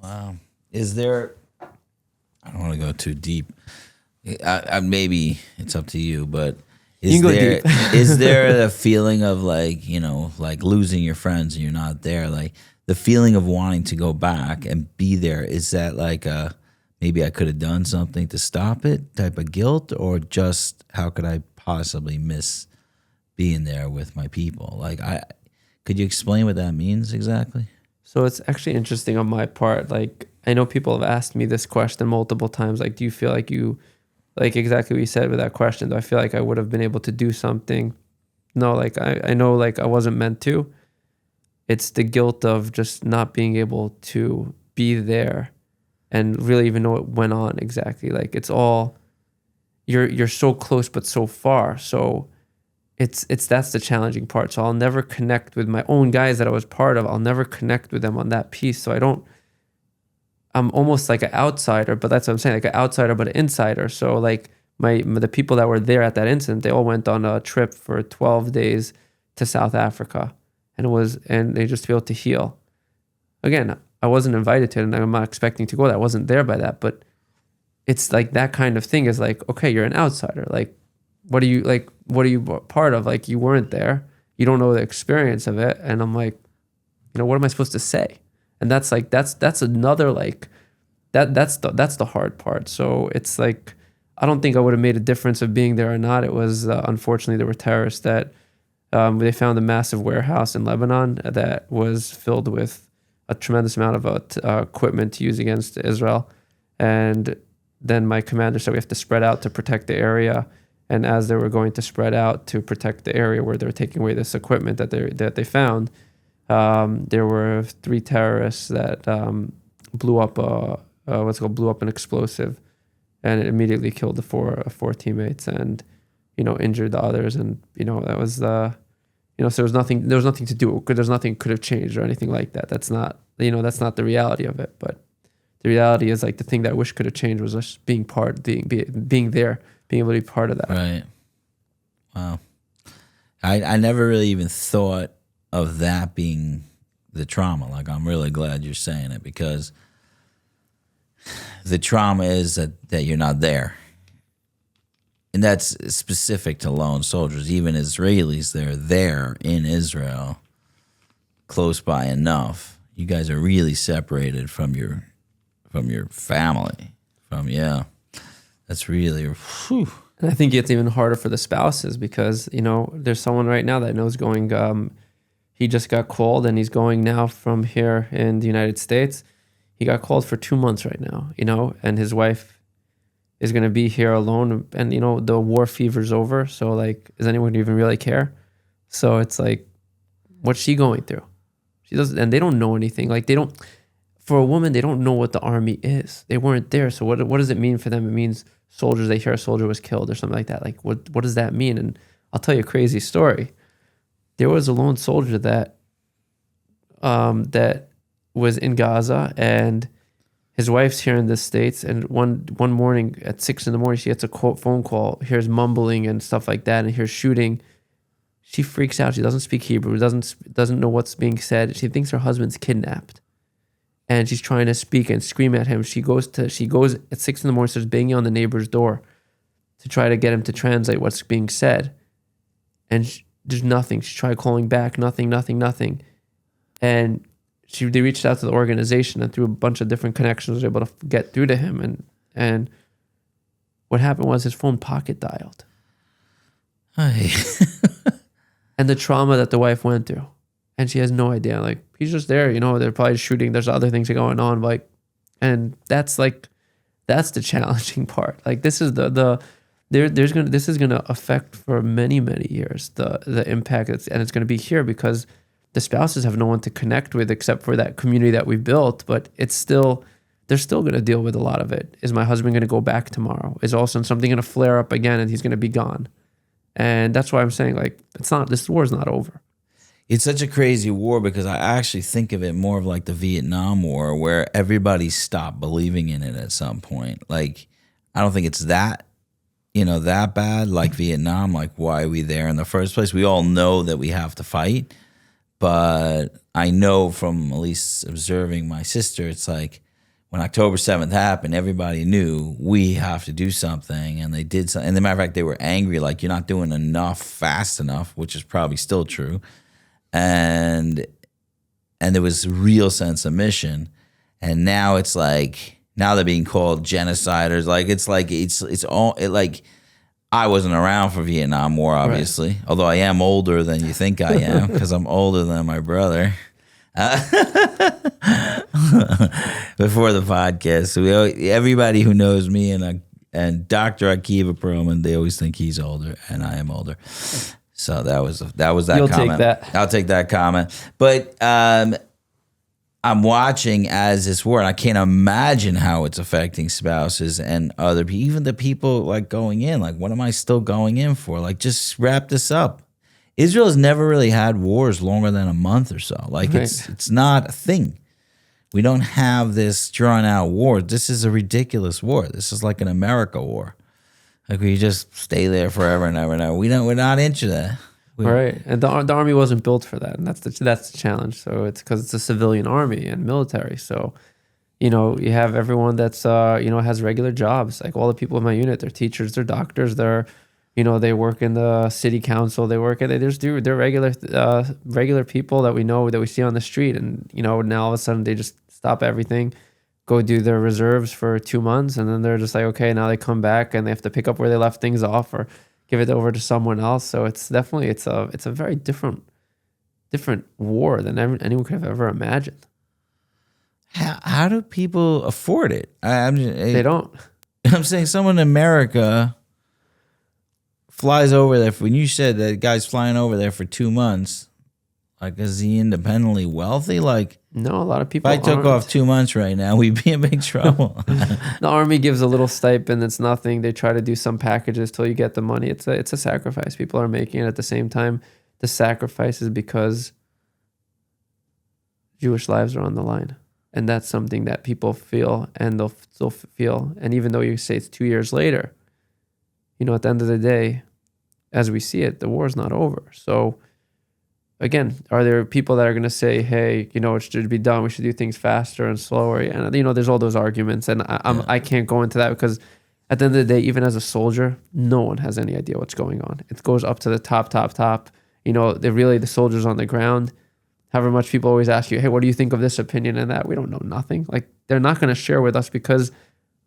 Wow. Is there, I don't want to go too deep. Maybe it's up to you, but is there the feeling of like, you know, like losing your friends and you're not there, like the feeling of wanting to go back and be there? Is that like maybe I could have done something to stop it type of guilt, or just how could I possibly miss being there with my people? Like, could you explain what that means exactly? So it's actually interesting on my part. Like, I know people have asked me this question multiple times. Like, do you feel like like exactly what you said with that question, do I feel like I would have been able to do something? No, like I know like I wasn't meant to. It's the guilt of just not being able to be there and really even know what went on exactly. Like, it's all, you're so close but so far. So it's that's the challenging part. So I'll never connect with my own guys that I was part of. I'll never connect with them on that piece. So I'm almost like an outsider, but that's what I'm saying, like an outsider but an insider. So like the people that were there at that incident, they all went on a trip for 12 days to South Africa, and they just failed to heal. Again, I wasn't invited to it, and I'm not expecting to go there. I wasn't there by that, but it's like that kind of thing is like, okay, you're an outsider. Like, what are you part of? Like, you weren't there. You don't know the experience of it. And I'm like, you know, what am I supposed to say? And that's like, that's another, like, that's the hard part. So it's like, I don't think I would have made a difference of being there or not. It was, unfortunately, there were terrorists that, they found a massive warehouse in Lebanon that was filled with a tremendous amount of equipment to use against Israel. And then my commander said we have to spread out to protect the area. And as they were going to spread out to protect the area where they were taking away this equipment that they found, there were 3 terrorists that blew up an explosive, and it immediately killed the four teammates and, you know, injured the others. And, you know, that was you know, so there was nothing to do. There's nothing could have changed or anything like that. That's not the reality of it. But the reality is, like, the thing that I wish could have changed was just being there, being able to be part of that. Right. Wow. I never really even thought of that being the trauma. Like, I'm really glad you're saying it, because the trauma is that you're not there. And that's specific to lone soldiers. Even Israelis, they're there in Israel, close by enough. You guys are really separated from your family. That's really. Whew. And I think it's even harder for the spouses because, there's someone right now that knows going, he just got called and he's going now from here in the United States. He got called for 2 months right now, and his wife is going to be here alone. And, the war fever's over. So, like, does anyone even really care? So it's like, what's she going through? She doesn't, and they don't know anything. Like, for a woman, they don't know what the army is. They weren't there. So what does it mean for them? It means soldiers, they hear a soldier was killed or something like that. Like, what does that mean? And I'll tell you a crazy story. There was a lone soldier that was in Gaza, and his wife's here in the States. And one morning at 6 a.m, she gets a phone call, hears mumbling and stuff like that, and hears shooting. She freaks out. She doesn't speak Hebrew, doesn't know what's being said. She thinks her husband's kidnapped. And she's trying to speak and scream at him. She goes at 6 a.m, starts banging on the neighbor's door to try to get him to translate what's being said. And there's nothing. She tried calling back, nothing. And they reached out to the organization, and through a bunch of different connections was able to get through to him. And what happened was his phone pocket dialed. Hey. And the trauma that the wife went through. And she has no idea. Like, he's just there, they're probably shooting. There's other things going on. Like, and that's the challenging part. Like, this is this is gonna affect for many, many years the impact and it's gonna be here because the spouses have no one to connect with except for that community that we built. But they're still gonna deal with a lot of it. Is my husband gonna go back tomorrow? Is also something gonna flare up again and he's gonna be gone? And that's why I'm saying, like, this war is not over. It's such a crazy war because I actually think of it more of like the Vietnam War, where everybody stopped believing in it at some point. Like, I don't think it's that bad like Vietnam. Like, why are we there in the first place? We all know that we have to fight. But I know from at least observing my sister, it's like when October 7th happened, everybody knew we have to do something. And they did something. And as a matter of fact, they were angry, like, you're not doing enough fast enough, which is probably still true. And there was a real sense of mission. And now it's like, now they're being called genociders. Like, it's all, I wasn't around for Vietnam War, obviously, right. Although I am older than you think I am because I'm older than my brother. Before the podcast, so everybody who knows me and Dr. Akiva Perlman, they always think he's older, and I am older. So that was that You'll comment. Take that. I'll take that comment. But I'm watching as this war, and I can't imagine how it's affecting spouses and other people, even the people like going in. Like, what am I still going in for? Like, just wrap this up. Israel has never really had wars longer than a month or so. Like, right. It's not a thing. We don't have this drawn out war. This is a ridiculous war. This is like an America war. Like, we just stay there forever and ever and ever. We're not into that. Right, and the army wasn't built for that, and that's the challenge. So it's because it's a civilian army and military. So, you have everyone that's has regular jobs. Like all the people in my unit, they're teachers, they're doctors, they're they work in the city council, they're regular people that we know that we see on the street, and now all of a sudden they just stop everything, go do their reserves for 2 months, and then they're just like, okay, now they come back and they have to pick up where they left things off or give it over to someone else. So it's definitely it's a very different war than anyone could have ever imagined. How do people afford it? They don't. I'm saying someone in America flies over there. When you said that guy's flying over there for 2 months, like, is he independently wealthy? Like, no, a lot of people. If I took off 2 months right now, we'd be in big trouble. The army gives a little stipend. It's nothing. They try to do some packages till you get the money. It's a sacrifice people are making. At the same time, the sacrifice is because Jewish lives are on the line. And that's something that people feel, and they'll still feel. And even though you say it's 2 years later, at the end of the day, as we see it, the war is not over. So, again, are there people that are going to say, hey, it should be done, we should do things faster and slower? And, there's all those arguments. And I can't go into that because At the end of the day, even as a soldier, no one has any idea what's going on. It goes up to the top. You know, the soldiers on the ground. However much people always ask you, hey, what do you think of this opinion and that? We don't know nothing. Like, they're not going to share with us because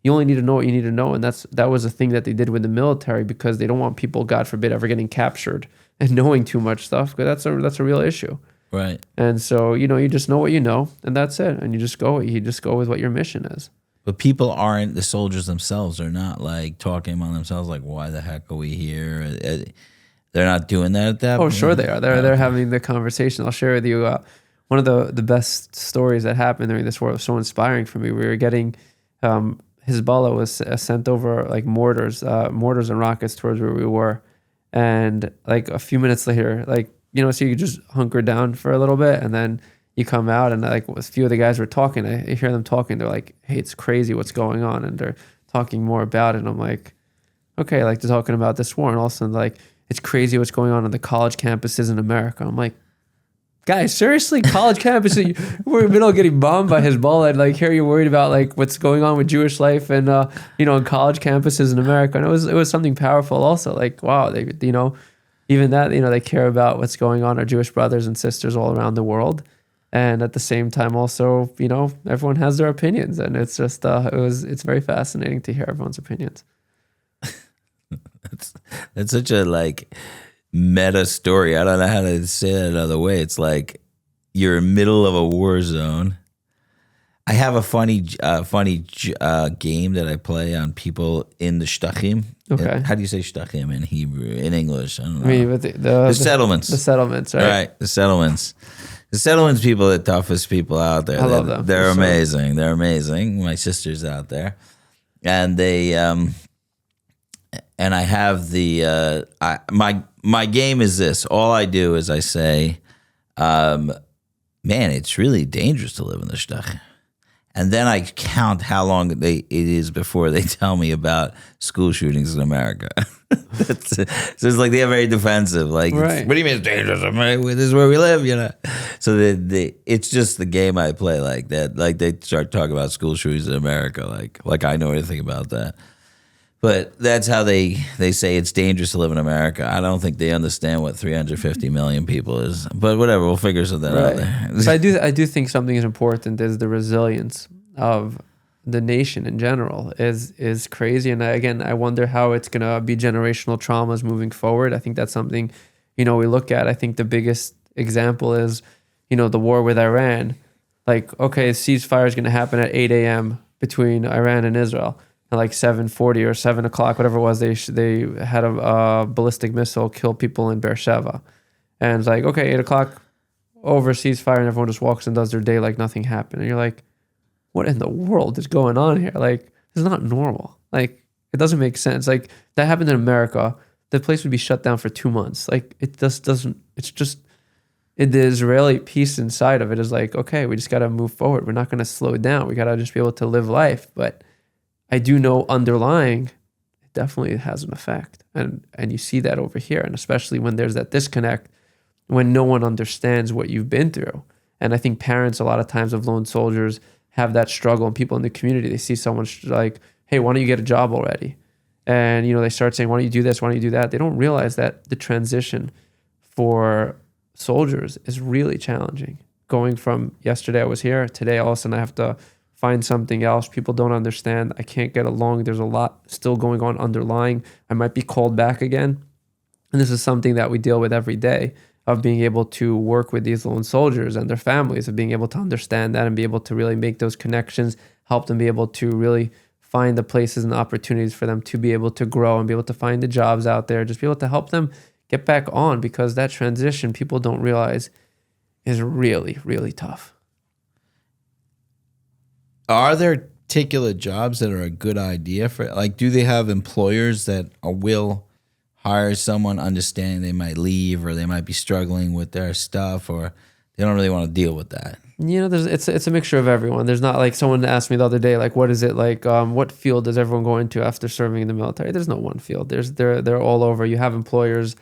you only need to know what you need to know. And that was a thing that they did with the military because they don't want people, God forbid, ever getting captured and knowing too much stuff, because that's a real issue. Right. And so, you know, you just know what you know, and that's it. And you just go with what your mission is. But people aren't, the soldiers themselves are not like talking among themselves like, why the heck are we here? They're not doing that at that point? Oh, sure they are. They're having the conversation. I'll share with you one of the best stories that happened during this war. It was so inspiring for me. We were getting, Hezbollah was sent over like mortars and rockets towards where we were. And like a few minutes later, like, you know, so you just hunker down for a little bit and then you come out and like a few of the guys were talking. I hear them talking. They're like, hey, it's crazy what's going on. And they're talking more about it. And I'm like, okay, like they're talking about this war. And all of a sudden, like, it's crazy what's going on the college campuses in America. I'm like, guys, seriously, college campuses, we're in the middle of getting bombed by Hezbollah. And like, here you're worried about like what's going on with Jewish life and, you know, in college campuses in America. And it was something powerful also. Like, wow, they, you know, even that, you know, they care about what's going on, our Jewish brothers and sisters all around the world. And at the same time, also, you know, everyone has their opinions, and it's just, it's very fascinating to hear everyone's opinions. That's such a like meta story. I don't know how to say that another way. It's like you're in the middle of a war zone. I have a funny game that I play on people in the Shtachim. Okay. How do you say Shtachim in Hebrew, in English? I don't know. I mean, but the settlements. The settlements, right? Right, the settlements. The settlements people are the toughest people out there. I love them. They're amazing. Sure. They're amazing. My sister's out there. And they, and I have the, my game is this. All I do is I say, man, it's really dangerous to live in the Shtach. And then I count how long it is before they tell me about school shootings in America. So it's like they're very defensive. Like, right. What do you mean it's dangerous? This is where we live, you know. So it's just the game I play like that. Like they start talking about school shootings in America, like I know anything about that. But that's how they say it's dangerous to live in America. I don't think they understand what 350 million people is. But whatever, we'll figure something out there. So I do think something is important is the resilience of the nation in general is crazy. And again, I wonder how it's going to be generational traumas moving forward. I think that's something, you know, we look at. I think the biggest example is, you know, the war with Iran. Like, okay, ceasefire is going to happen at 8 a.m. between Iran and Israel. At like 7:40 or 7 o'clock, whatever it was, they had a ballistic missile kill people in Beersheba. And it's like, okay, 8 o'clock, over, ceasefire, and everyone just walks and does their day like nothing happened. And you're like, what in the world is going on here? Like, it's not normal. Like, it doesn't make sense. Like, that happened in America, the place would be shut down for 2 months. Like, it just doesn't, it's just, the Israeli piece inside of it is like, okay, we just got to move forward. We're not going to slow down. We got to just be able to live life. But I do know underlying, it definitely has an effect. And you see that over here. And especially when there's that disconnect, when no one understands what you've been through. And I think parents, a lot of times of lone soldiers, have that struggle. And people in the community, they see someone like, hey, why don't you get a job already? And, you know, they start saying, why don't you do this? Why don't you do that? They don't realize that the transition for soldiers is really challenging. Going from yesterday I was here, today all of a sudden I have to find something else. People don't understand. I can't get along. There's a lot still going on underlying. I might be called back again. And this is something that we deal with every day, of being able to work with these lone soldiers and their families, of being able to understand that and be able to really make those connections, help them be able to really find the places and the opportunities for them to be able to grow and be able to find the jobs out there, just be able to help them get back on, because that transition, people don't realize, is really, really tough. Are there particular jobs that are a good idea for, like, do they have employers that will hire someone understanding they might leave or they might be struggling with their stuff, or they don't really want to deal with that? You know, it's a mixture of everyone. There's not like, someone asked me the other day, like, what is it like? What field does everyone go into after serving in the military? There's no one field. They're all over. You have employers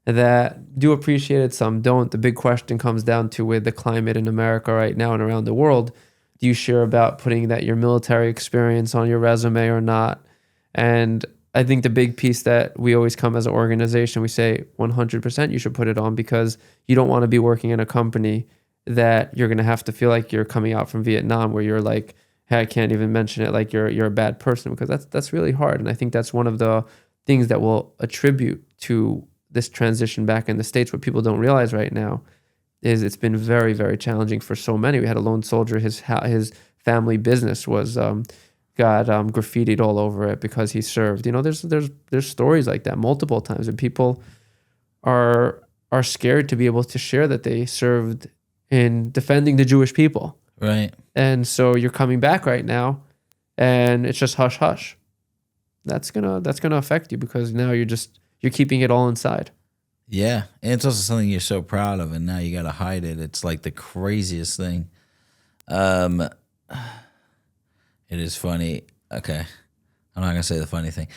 that do appreciate it, some don't. The big question comes down to, with the climate in America right now and around the world, do you share about putting that your military experience on your resume or not? And I think the big piece that we always come as an organization, we say 100% you should put it on, because you don't want to be working in a company that you're going to have to feel like you're coming out from Vietnam, where you're like, hey, I can't even mention it, like you're a bad person, because that's really hard. And I think that's one of the things that will attribute to this transition back in the States. What people don't realize right now is it's been very, very challenging for so many. We had a lone soldier, his family business was got graffitied all over it because he served. There's stories like that multiple times, and people are scared to be able to share that they served in defending the Jewish people. Right. And so you're coming back right now, and it's just hush hush. That's gonna affect you, because now you're keeping it all inside. Yeah, and it's also something you're so proud of, and now you got to hide it. It's like the craziest thing. It is funny. Okay, I'm not gonna say the funny thing.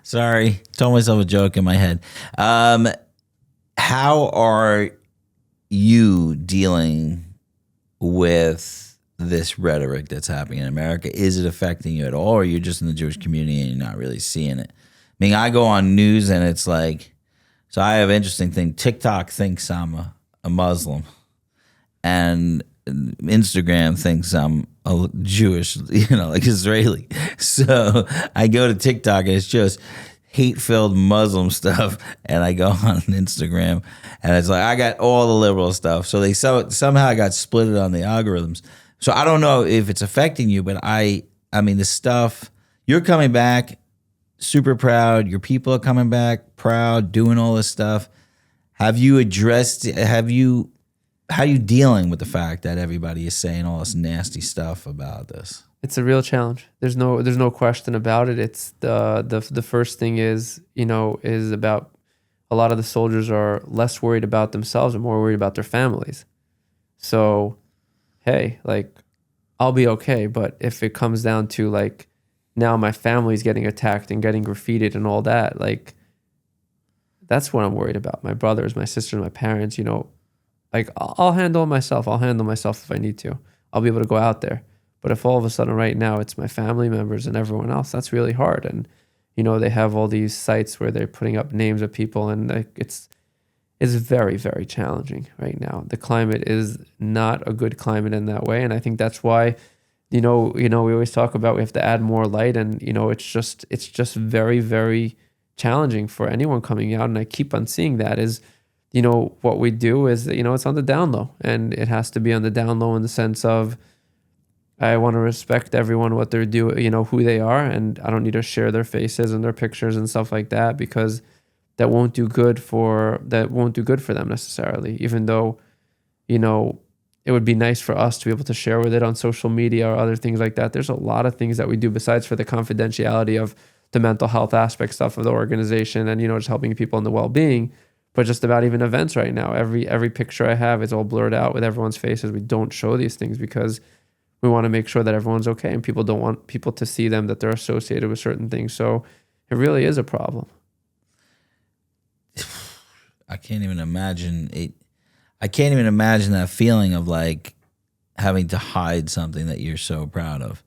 Sorry, told myself a joke in my head. How are you dealing with this rhetoric that's happening in America? Is it affecting you at all, or you're just in the Jewish community and you're not really seeing it? I mean, I go on news and it's like, so I have an interesting thing. TikTok thinks I'm a Muslim, and Instagram thinks I'm a Jewish, like Israeli. So I go to TikTok and it's just hate-filled Muslim stuff, and I go on Instagram and it's like I got all the liberal stuff. So they somehow I got split on the algorithms. So I don't know if it's affecting you, but I mean, the stuff, you're coming back super proud. Your people are coming back proud, doing all this stuff. How you dealing with the fact that everybody is saying all this nasty stuff about this? It's a real challenge. There's no question about it. It's the first thing is about a lot of the soldiers are less worried about themselves and more worried about their families. So, hey, like, I'll be okay. But if it comes down to like, now my family's getting attacked and getting graffitied and all that, like, that's what I'm worried about. My brothers, my sisters, my parents, like, I'll handle myself. I'll handle myself if I need to. I'll be able to go out there. But if all of a sudden right now it's my family members and everyone else, that's really hard. And, they have all these sites where they're putting up names of people, and it's very, very challenging right now. The climate is not a good climate in that way. And I think that's why, we always talk about we have to add more light, and, it's just very, very challenging for anyone coming out. And I keep on seeing that is, what we do is, it's on the down low, and it has to be on the down low in the sense of, I want to respect everyone, what they're doing, who they are, and I don't need to share their faces and their pictures and stuff like that, because that won't do good for them necessarily. Even though, it would be nice for us to be able to share with it on social media or other things like that. There's a lot of things that we do besides for the confidentiality of the mental health aspect stuff of the organization, and just helping people in the well-being. But just about even events right now, every picture I have is all blurred out with everyone's faces. We don't show these things because we want to make sure that everyone's okay, and people don't want people to see them that they're associated with certain things. So it really is a problem. I can't even imagine it. I can't even imagine that feeling of like having to hide something that you're so proud of.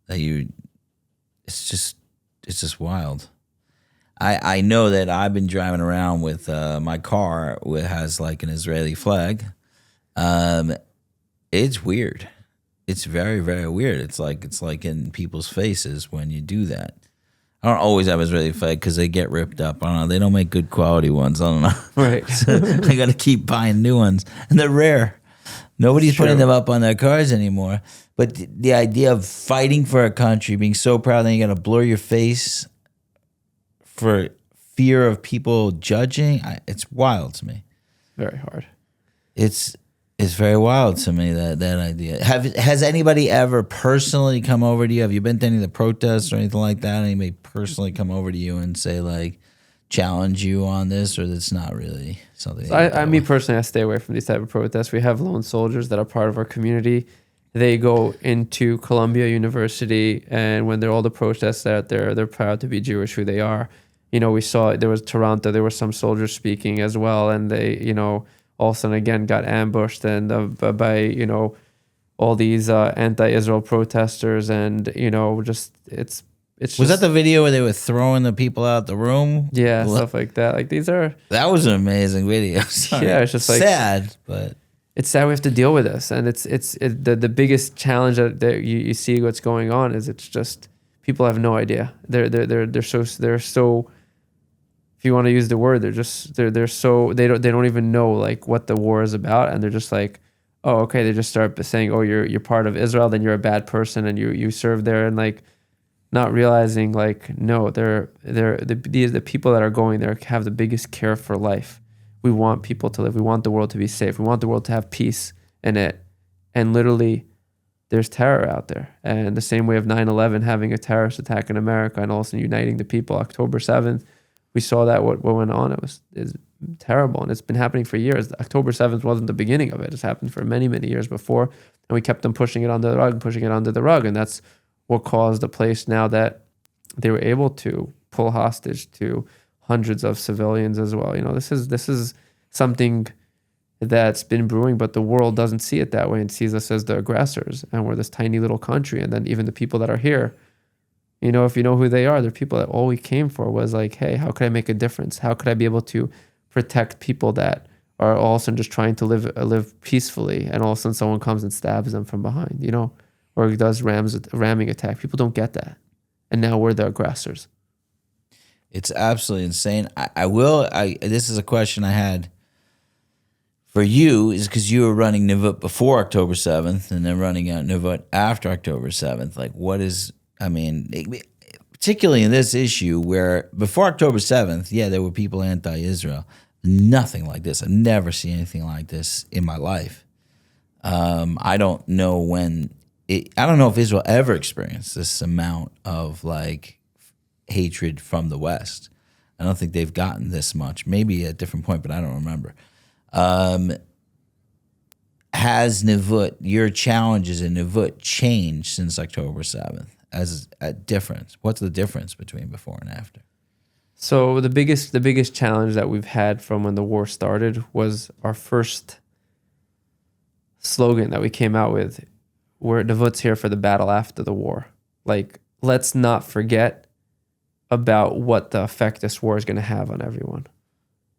It's just wild. I know that I've been driving around with my car has like an Israeli flag. It's weird. It's very, very weird. It's like in people's faces when you do that. I don't always have Israeli flag because they get ripped up. I don't know. They don't make good quality ones. I don't know. Right. So I got to keep buying new ones, and they're rare. Nobody's putting them up on their cars anymore. But the idea of fighting for a country, being so proud, then you got to blur your face for fear of people judging. It's wild to me. Very hard. It's very wild to me, that idea. Has anybody ever personally come over to you? Have you been to any of the protests or anything like that? Anybody personally come over to you and say, like, challenge you on this, or that's not really something? So me personally, I stay away from these type of protests. We have lone soldiers that are part of our community. They go into Columbia University, and when all the protests out there, they're proud to be Jewish, who they are. We saw there was Toronto. There were some soldiers speaking as well, and they, all of a sudden again got ambushed and by all these anti-Israel protesters, and just it's Was that the video where they were throwing the people out the room? stuff like that. Like these are That was an amazing video. Sorry. Yeah, it's just like sad, but it's sad we have to deal with this, and the biggest challenge that you see what's going on is it's just people have no idea. They're so. If you want to use the word, they're so they don't even know like what the war is about, and they're just like, oh, okay. They just start saying, oh, you're part of Israel, then you're a bad person, and you serve there, and like not realizing like no, they're the people that are going there have the biggest care for life. We want people to live. We want the world to be safe. We want the world to have peace in it, and literally, there's terror out there. And the same way of 9/11 having a terrorist attack in America and also uniting the people, October 7th. We saw that what went on. It's terrible, and it's been happening for years. October 7th wasn't the beginning of it. It's happened for many, many years before, and we kept them pushing it under the rug, and that's what caused the place now that they were able to pull hostage to hundreds of civilians as well. This is something that's been brewing, but the world doesn't see it that way and sees us as the aggressors, and we're this tiny little country, and then even the people that are here. If you know who they are, they're people that all we came for was like, hey, how could I make a difference? How could I be able to protect people that are all of a sudden just trying to live peacefully, and all of a sudden someone comes and stabs them from behind, or does ramming attack. People don't get that. And now we're the aggressors. it's absolutely insane. This is a question I had for you, is because you were running Nevut before October 7th and then running out Nevut after October 7th. Like, particularly in this issue where before October 7th, there were people anti-Israel. Nothing like this. I've never seen anything like this in my life. I don't know if Israel ever experienced this amount of like hatred from the West. I don't think they've gotten this much. Maybe at a different point, but I don't remember. Has Nevut, your challenges in Nevut, changed since October 7th? As a difference, what's the difference between before and after? So the biggest challenge that we've had from when the war started was our first slogan that we came out with, where Nevut's here for the battle after the war. Like, let's not forget about what the effect this war is going to have on everyone.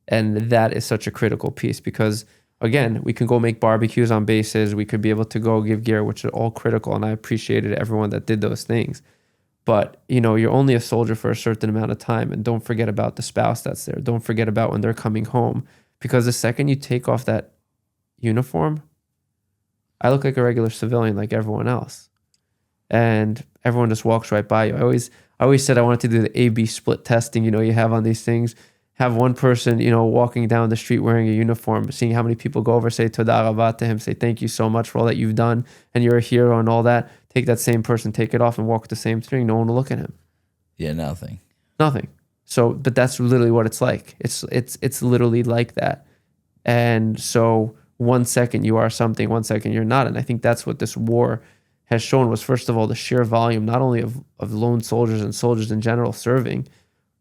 And that is such a critical piece because, again, we can go make barbecues on bases. We could be able to go give gear, which are all critical. And I appreciated everyone that did those things. But, you're only a soldier for a certain amount of time. And don't forget about the spouse that's there. Don't forget about when they're coming home. Because the second you take off that uniform, I look like a regular civilian like everyone else. And everyone just walks right by you. I always said I wanted to do the A-B split testing, you have on these things. Have one person, walking down the street wearing a uniform, seeing how many people go over, say Toda Rabah to him, say thank you so much for all that you've done, and you're a hero and all that. Take that same person, take it off and walk the same string. No one will look at him. Yeah, nothing. So, but that's literally what it's like. It's literally like that. And so 1 second you are something, 1 second you're not. And I think that's what this war has shown was, first of all, the sheer volume, not only of lone soldiers and soldiers in general serving,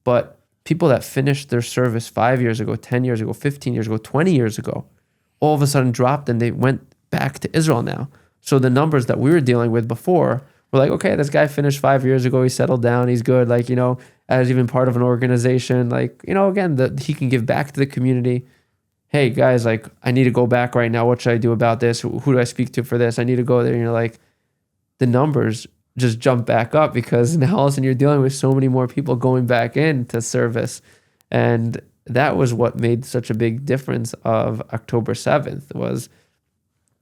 but people that finished their service 5 years ago, 10 years ago, 15 years ago, 20 years ago, all of a sudden dropped and they went back to Israel now. So the numbers that we were dealing with before were like, okay, this guy finished 5 years ago, he settled down, he's good, like, as even part of an organization, like, again, he can give back to the community. Hey guys, like, I need to go back right now. What should I do about this? Who do I speak to for this? I need to go there. And you're like, the numbers just jump back up because now all of a sudden you're dealing with so many more people going back into service. And that was what made such a big difference of October 7th was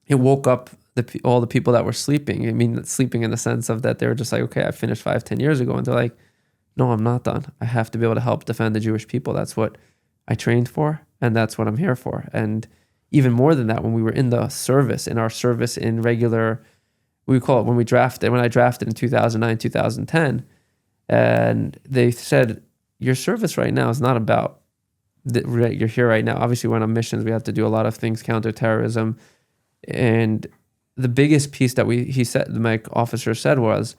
it woke up all the people that were sleeping. I mean, sleeping in the sense of that they were just like, okay, I finished 5-10 years ago. And they're like, no, I'm not done. I have to be able to help defend the Jewish people. That's what I trained for. And that's what I'm here for. And even more than that, when we were in our service in regular, we call it when I drafted in 2009, 2010, and they said, your service right now is not about, you're here right now. Obviously, we're on missions. We have to do a lot of things, counterterrorism. And the biggest piece that my officer said was,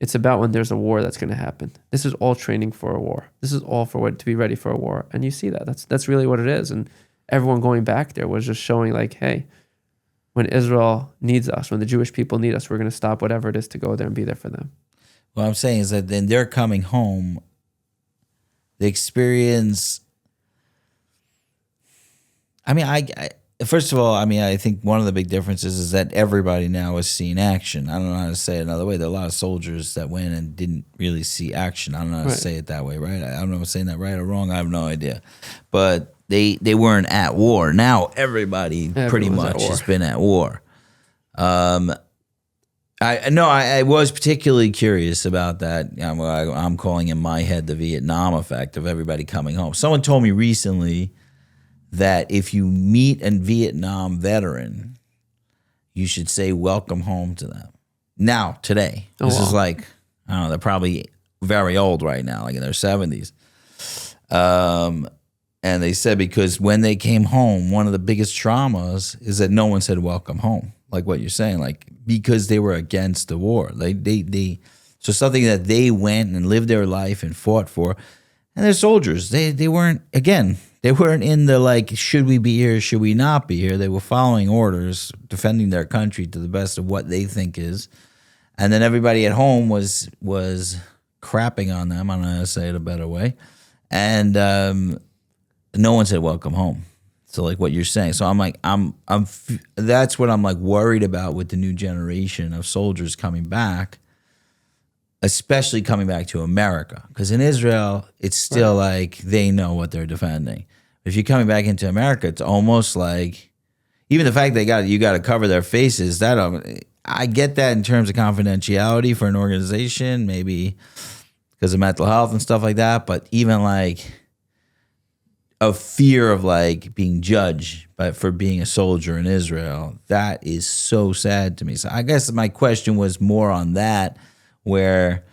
it's about when there's a war that's going to happen. This is all training for a war. This is all for to be ready for a war. And you see that. That's really what it is. And everyone going back there was just showing like, hey, when Israel needs us, when the Jewish people need us, we're going to stop whatever it is to go there and be there for them. What I'm saying is that then they're coming home, the experience. I mean, I first of all, I mean, I think one of the big differences is that everybody now is seeing action. I don't know how to say it another way. There are a lot of soldiers that went and didn't really see action. I don't know how to say it that way, right? I don't know if I'm saying that right or wrong. I have no idea. But they weren't at war. Now everybody pretty much has been at war. I was particularly curious about that. I'm calling in my head the Vietnam effect of everybody coming home. Someone told me recently that if you meet a Vietnam veteran, you should say welcome home to them. Now, today. This is like, I don't know, they're probably very old right now, like in their 70s. And they said because when they came home, one of the biggest traumas is that no one said welcome home, like what you're saying, like because they were against the war. So something that they went and lived their life and fought for. And they're soldiers. They weren't, again, they weren't in the like, should we be here, should we not be here? They were following orders, defending their country to the best of what they think is. And then everybody at home was crapping on them, I don't know how to say it a better way. And no one said welcome home. So like what you're saying. So I'm like, that's what I'm like worried about with the new generation of soldiers coming back, especially coming back to America. Because in Israel, it's still like they know what they're defending. If you're coming back into America, it's almost like, even the fact you got to cover their faces, that I get that in terms of confidentiality for an organization, maybe because of mental health and stuff like that. But even like a fear of like being judged for being a soldier in Israel, that is so sad to me. So I guess my question was more on that, where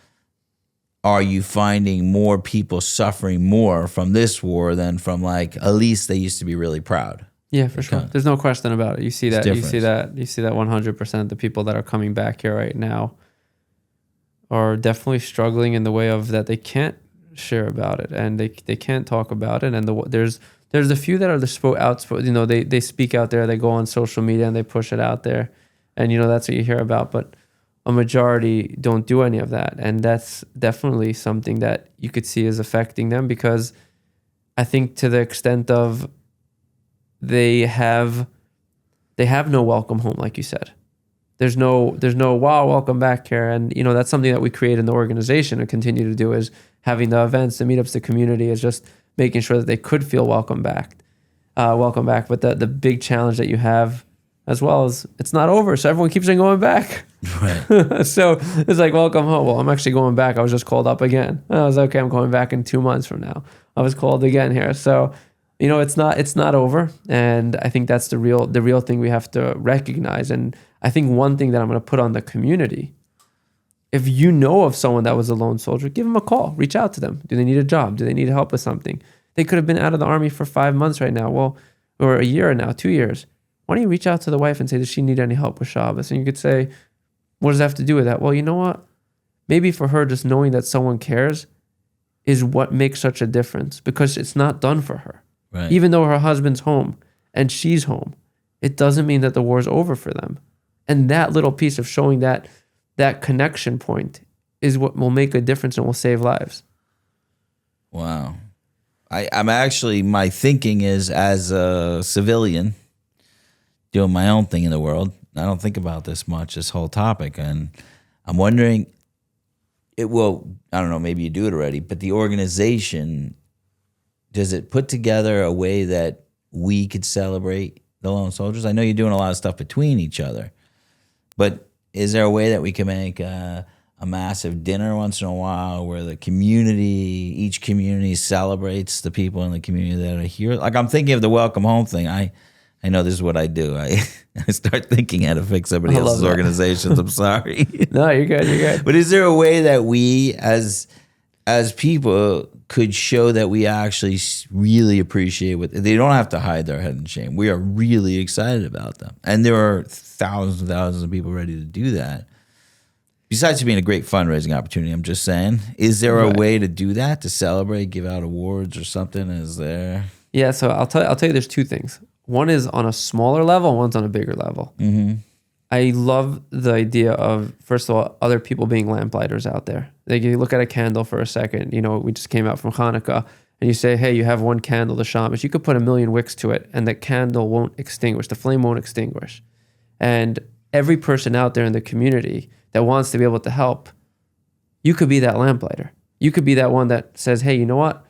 are you finding more people suffering more from this war than from like, at least they used to be really proud? Yeah, for sure. There's no question about it. You see that. You see that 100%. The people that are coming back here right now are definitely struggling in the way of that they can't share about it and they can't talk about it. And there's a few that are outspoken. You know, they speak out there. They go on social media and they push it out there, and you know that's what you hear about. But a majority don't do any of that, and that's definitely something that you could see is affecting them, because I think to the extent of they have no welcome home, like you said. There's no wow, welcome back here. And you know, that's something that we create in the organization and continue to do, is having the events, the meetups, the community, is just making sure that they could feel welcome back. But the big challenge that you have as well is it's not over, so everyone keeps on going back. Right. So it's like, welcome home. Well, I'm actually going back. I was just called up again. I was okay. I'm going back in 2 months from now. I was called again here. So you know, it's not over, and I think that's the real thing we have to recognize. And I think one thing that I'm going to put on the community, if you know of someone that was a lone soldier, give them a call, reach out to them. Do they need a job? Do they need help with something? They could have been out of the army for 5 months right now, or a year now, 2 years. Why don't you reach out to the wife and say, does she need any help with Shabbos? And you could say, what does that have to do with that? Well, you know what? Maybe for her, just knowing that someone cares is what makes such a difference, because it's not done for her. Right. Even though her husband's home and she's home, it doesn't mean that the war's over for them. And that little piece of showing that connection point is what will make a difference and will save lives. Wow. I'm actually, my thinking is, as a civilian doing my own thing in the world, I don't think about this much, this whole topic. And I'm wondering, I don't know, maybe you do it already, but the organization, does it put together a way that we could celebrate the lone soldiers? I know you're doing a lot of stuff between each other, but is there a way that we can make a massive dinner once in a while where each community celebrates the people in the community that are here? Like, I'm thinking of the welcome home thing. I know this is what I do. I start thinking how to fix somebody else's organizations. I'm sorry. No, you're good. But is there a way that we as people could show that we actually really appreciate what they don't have to hide their head in shame? We are really excited about them. And there are thousands and thousands of people ready to do that. Besides it being a great fundraising opportunity, I'm just saying, is there a way to do that, to celebrate, give out awards or something? Is there? Yeah, so I'll tell you there's two things. one is on a smaller level, one's on a bigger level. Mm-hmm. I love the idea of, first of all, other people being lamplighters out there. Like you look at a candle for a second, we just came out from Hanukkah, and you say, hey, you have one candle, the shamash. You could put 1,000,000 wicks to it, and the candle won't extinguish. The flame won't extinguish. And every person out there in the community that wants to be able to help, you could be that lamplighter. You could be that one that says, hey, you know what?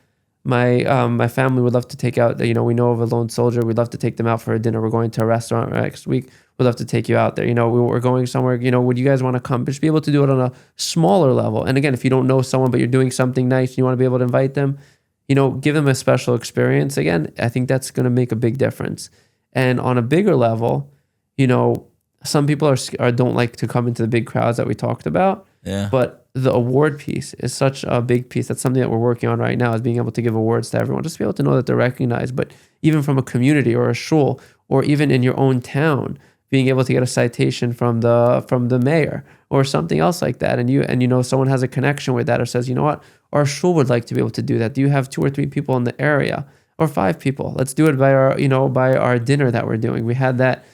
My family would love to take out, we know of a lone soldier. We'd love to take them out for a dinner. We're going to a restaurant next week. We'd love to take you out there. We're going somewhere. Would you guys want to come? But just be able to do it on a smaller level. And again, if you don't know someone, but you're doing something nice, and you want to be able to invite them, give them a special experience. Again, I think that's going to make a big difference. And on a bigger level, some people don't like to come into the big crowds that we talked about. Yeah. But the award piece is such a big piece. That's something that we're working on right now, is being able to give awards to everyone, just to be able to know that they're recognized. But even from a community or a shul, or even in your own town, being able to get a citation from the mayor or something else like that, and someone has a connection with that, or says, you know what, our shul would like to be able to do that. Do you have 2 or 3 people in the area, or 5 people? Let's do it by our dinner that we're doing. We had that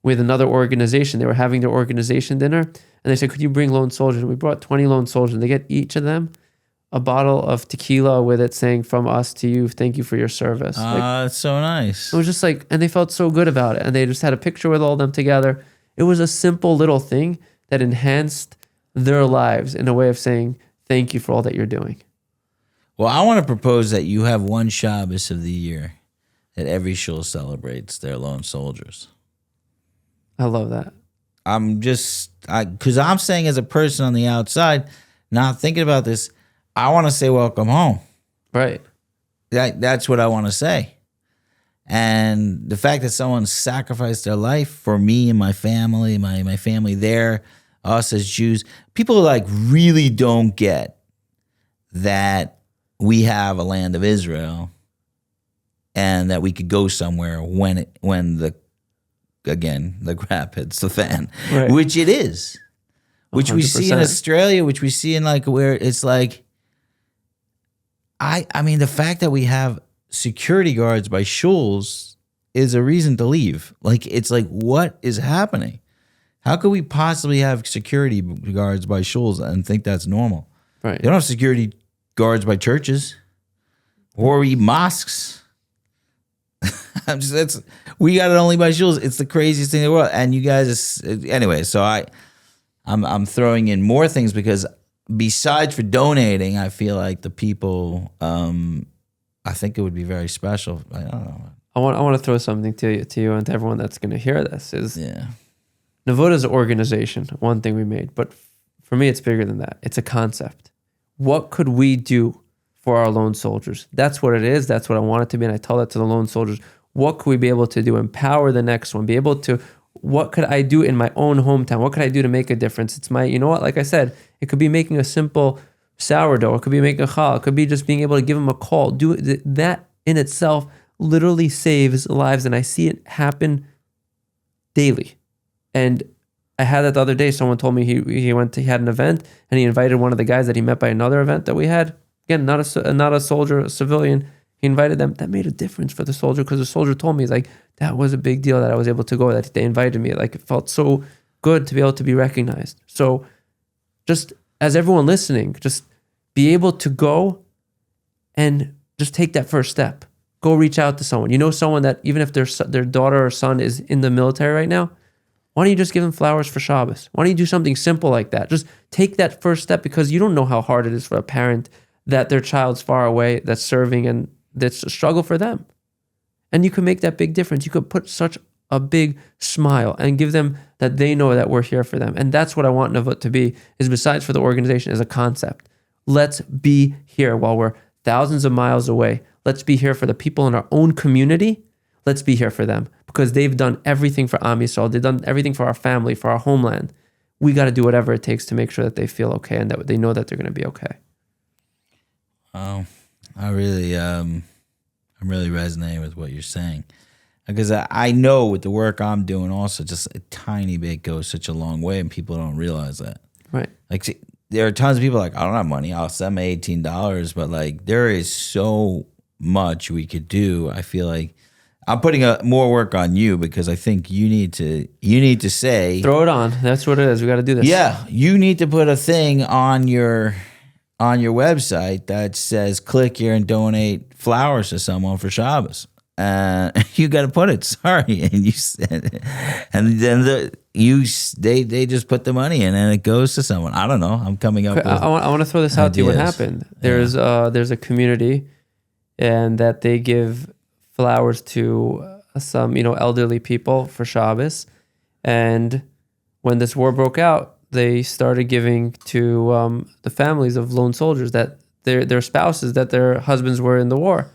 with another organization. They were having their organization dinner, and they said, could you bring lone soldiers? And we brought 20 lone soldiers, and they get each of them a bottle of tequila with it saying, from us to you, thank you for your service. It's so nice. It was just and they felt so good about it. And they just had a picture with all of them together. It was a simple little thing that enhanced their lives in a way of saying, thank you for all that you're doing. Well, I want to propose that you have one Shabbos of the year that every shul celebrates their lone soldiers. I love that. Because I'm saying, as a person on the outside, not thinking about this, I want to say welcome home. Right. That's what I want to say. And the fact that someone sacrificed their life for me and my family, my family there, us as Jews, people really don't get that we have a land of Israel and that we could go somewhere when the crap hits the fan, right. Which it is, which 100%. We see in Australia, which we see in where it's I mean, the fact that we have security guards by shuls is a reason to leave. It's what is happening? How could we possibly have security guards by shuls and think that's normal? Right. They don't have security guards by churches or mosques. We got it only by shuls. It's the craziest thing in the world. And you guys, anyway. So I'm throwing in more things because besides for donating, I feel like the people, I think it would be very special. I don't know. I want to throw something to you and to everyone that's going to hear this is yeah. Nevut is an organization, one thing we made, but for me, it's bigger than that. It's a concept. What could we do for our lone soldiers? That's what it is. That's what I want it to be. And I tell that to the lone soldiers. What could we be able to do? Empower the next one. Be able to, what could I do in my own hometown? What could I do to make a difference? It's like I said, it could be making a simple sourdough. It could be making a challah. It could be just being able to give them a call. That in itself literally saves lives. And I see it happen daily. And I had that the other day. Someone told me he had an event and he invited one of the guys that he met by another event that we had. Again, not a soldier, a civilian. He invited them. That made a difference for the soldier because the soldier told me, that was a big deal that I was able to go, that they invited me. It felt so good to be able to be recognized. So just as everyone listening, just be able to go and just take that first step. Go reach out to someone. Someone that even if their daughter or son is in the military right now, why don't you just give them flowers for Shabbos? Why don't you do something simple like that? Just take that first step because you don't know how hard it is for a parent that their child's far away, that's serving, and that's a struggle for them. And you can make that big difference. You could put such a big smile and give them that they know that we're here for them. And that's what I want Nevut to be, is besides for the organization, as a concept. Let's be here while we're thousands of miles away. Let's be here for the people in our own community. Let's be here for them because they've done everything for Am Yisrael. They've done everything for our family, for our homeland. We got to do whatever it takes to make sure that they feel okay and that they know that they're going to be okay. Oh, I'm really resonating with what you're saying because I know with the work I'm doing also just a tiny bit goes such a long way and people don't realize that. Right. There are tons of people I don't have money. I'll send me $18, but there is so much we could do. I feel like I'm putting more work on you because I think you need to say, Throw it on. That's what it is. We got to do this. yeah, you need to put a thing on your website that says click here and donate flowers to someone for Shabbos. You got to put it. Sorry, and you said, and then they just put the money in and it goes to someone. I don't know. I'm coming up. I want to throw this out to you. What happened? There's a community, and that they give flowers to some elderly people for Shabbos, and when this war broke out, they started giving to the families of lone soldiers that their spouses, that their husbands were in the war,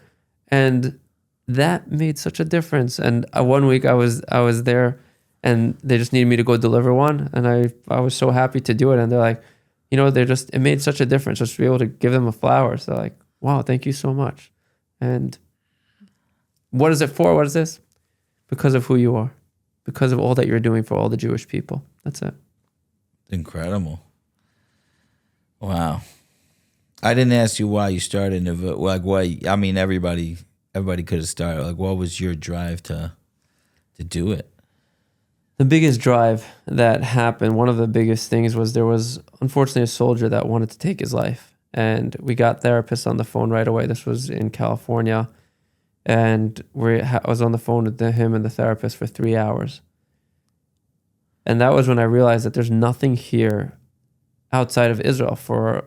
and that made such a difference. And one week I was there, and they just needed me to go deliver one, and I was so happy to do it. And they're like, it made such a difference just to be able to give them a flower. So like, wow, thank you so much. And what is it for? What is this? Because of who you are, because of all that you're doing for all the Jewish people. That's it. Incredible. Wow. I didn't ask you why you started Nevut. Like, why? I mean, everybody could have started. Like, what was your drive to do it? The biggest drive that happened, one of the biggest things was there was unfortunately a soldier that wanted to take his life. And we got therapists on the phone right away. This was in California. And I was on the phone with him and the therapist for 3 hours. And that was when I realized that there's nothing here outside of Israel for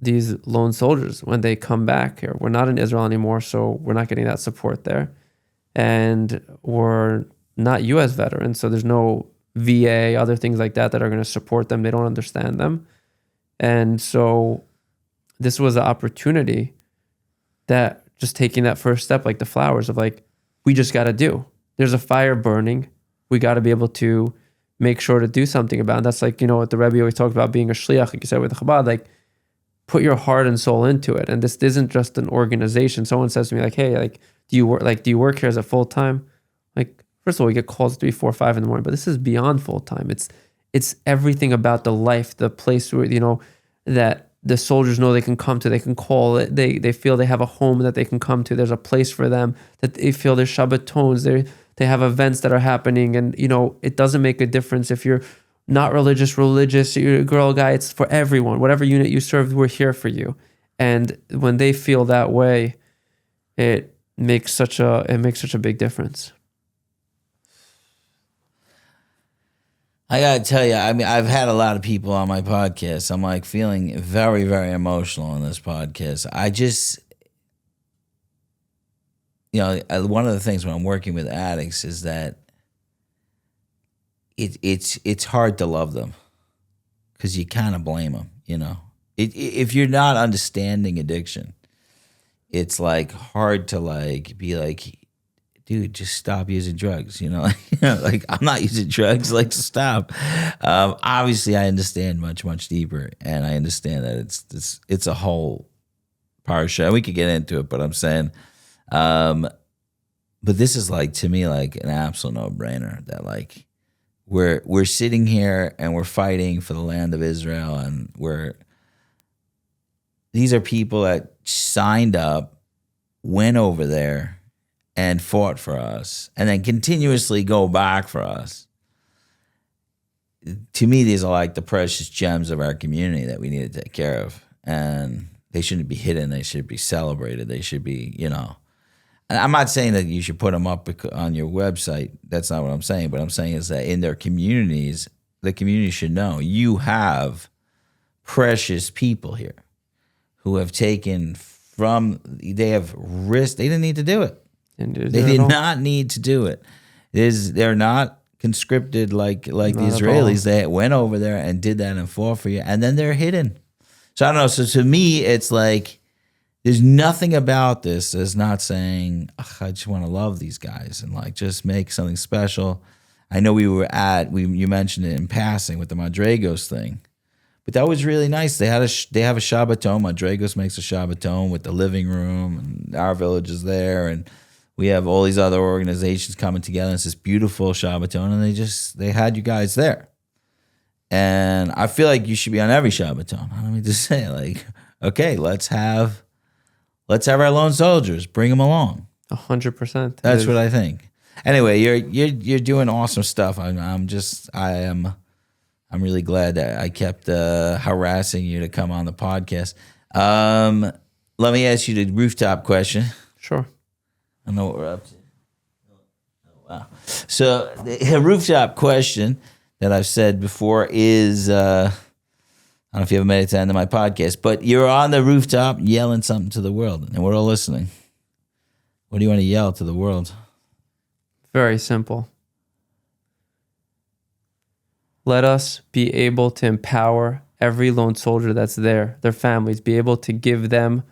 these lone soldiers when they come back here. We're not in Israel anymore, so we're not getting that support there. And we're not U.S. veterans, so there's no VA, other things like that are going to support them. They don't understand them. And so this was an opportunity that just taking that first step, like the flowers, of like, we just got to do. There's a fire burning. We got to be able to make sure to do something about it. And that's like, what the Rebbe always talked about, being a shliach, like you said with Chabad, like put your heart and soul into it. And this isn't just an organization. Someone says to me like, hey, like, do you work here as a full time? Like, first of all, we get calls 3, 4, 5 in the morning, but this is beyond full time. It's everything about the life, the place where, that the soldiers know they can come to, they can call it. They feel they have a home that they can come to. There's a place for them, that they feel there's Shabbatons. They have events that are happening. And, it doesn't make a difference if you're not religious, you're a girl, guy, it's for everyone. Whatever unit you serve, we're here for you. And when they feel that way, it makes such a big difference. I gotta tell you, I mean, I've had a lot of people on my podcast. I'm like feeling very, very emotional on this podcast. I just, one of the things when I'm working with addicts is that it's hard to love them because you kind of blame them. If you're not understanding addiction, it's like hard to like be like, dude, just stop using drugs. Like I'm not using drugs. Like stop. Obviously, I understand much, much deeper, and I understand that it's a whole parsha. We could get into it, but I'm saying, but this is like to me like an absolute no-brainer that like we're sitting here and we're fighting for the land of Israel, and these are people that signed up, went over there, and fought for us, and then continuously go back for us. To me, these are like the precious gems of our community that we need to take care of. And they shouldn't be hidden. They should be celebrated. They should be, And I'm not saying that you should put them up on your website. That's not what I'm saying. But I'm saying is that in their communities, the community should know you have precious people here who have taken they have risked. They didn't need to do it. They did not need to do it. They're not conscripted like the Israelis. They went over there and did that and fought for you, and then they're hidden. So I don't know. So to me, it's like there's nothing about this that's not saying, I just want to love these guys and like just make something special. I know you mentioned it in passing with the Madrigos thing, but that was really nice. They have a Shabbaton. Madrigos makes a Shabbaton with the living room, and our village is there, and we have all these other organizations coming together. It's this beautiful Shabbaton, and they had you guys there. And I feel like you should be on every Shabbaton. I don't mean to say like, okay, let's have our lone soldiers, bring them along. 100%. That's what I think. Anyway, you're doing awesome stuff. I'm really glad that I kept harassing you to come on the podcast. Let me ask you the rooftop question. Sure. I know what we're up to. Oh, wow. So the rooftop question that I've said before is, I don't know if you ever made it to the end of my podcast, but you're on the rooftop yelling something to the world, and we're all listening. What do you want to yell to the world? Very simple. Let us be able to empower every lone soldier that's there, their families, be able to give them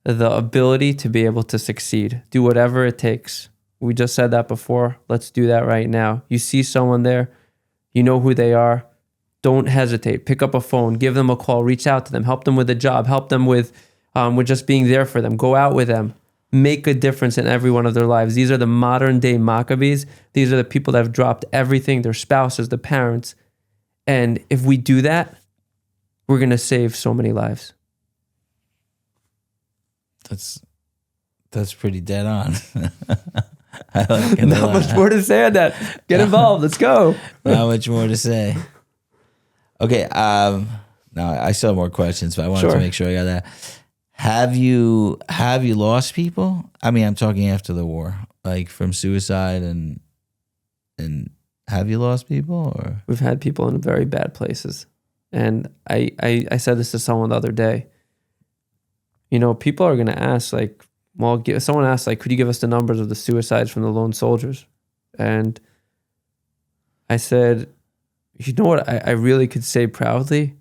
the ability to be able to succeed. Do whatever it takes. We just said that before. Let's do that right now. You see someone there, you know who they are. Don't hesitate. Pick up a phone, give them a call, reach out to them, help them with a job, help them with just being there for them. Go out with them. Make a difference in every one of their lives. These are the modern day Maccabees. These are the people that have dropped everything, their spouses, the parents. And if we do that, we're going to save so many lives. That's pretty dead on. I like it. Not much more to say on that. Get involved. Let's go. Not much more to say. Okay. Now I still have more questions, but I wanted to make sure I got that. Have you lost people? I mean, I'm talking after the war, like from suicide and have you lost people? Or we've had people in very bad places, and I said this to someone the other day. You know, people are going to ask, like, well, someone asked, like, could you give us the numbers of the suicides from the lone soldiers? And I said, you know what, I really could say proudly,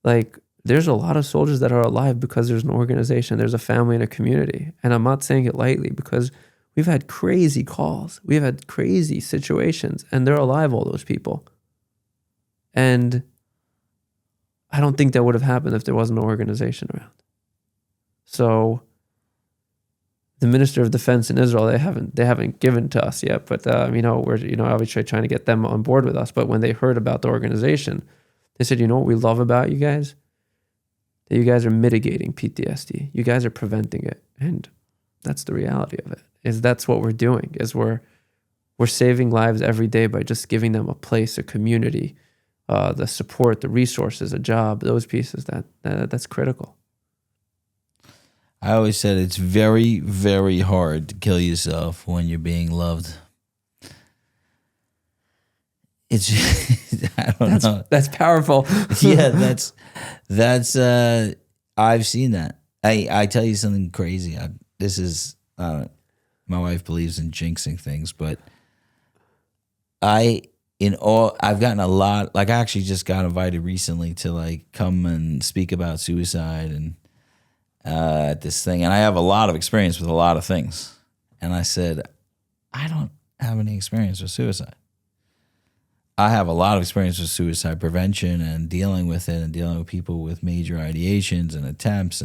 like, there's a lot of soldiers that are alive because there's an organization, there's a family and a community. And I'm not saying it lightly, because we've had crazy calls. We've had crazy situations, and they're alive, all those people. And I don't think that would have happened if there wasn't an organization around. So the Minister of Defense in Israel, they haven't given to us yet, but we're obviously trying to get them on board with us. But when they heard about the organization, they said, you know what we love about you guys? That you guys are mitigating PTSD. You guys are preventing it. And that's the reality of it. Is that's what we're doing, is we're saving lives every day by just giving them a place, a community, the support, the resources, a job, those pieces, that's critical. I always said it's very, very hard to kill yourself when you're being loved. It's I don't know. That's powerful. Yeah, that's I've seen that. I tell you something crazy. My wife believes in jinxing things, but I've gotten a lot, like I actually just got invited recently to like come and speak about suicide and at this thing, and I have a lot of experience with a lot of things. And I said, I don't have any experience with suicide. I have a lot of experience with suicide prevention and dealing with it and dealing with people with major ideations and attempts.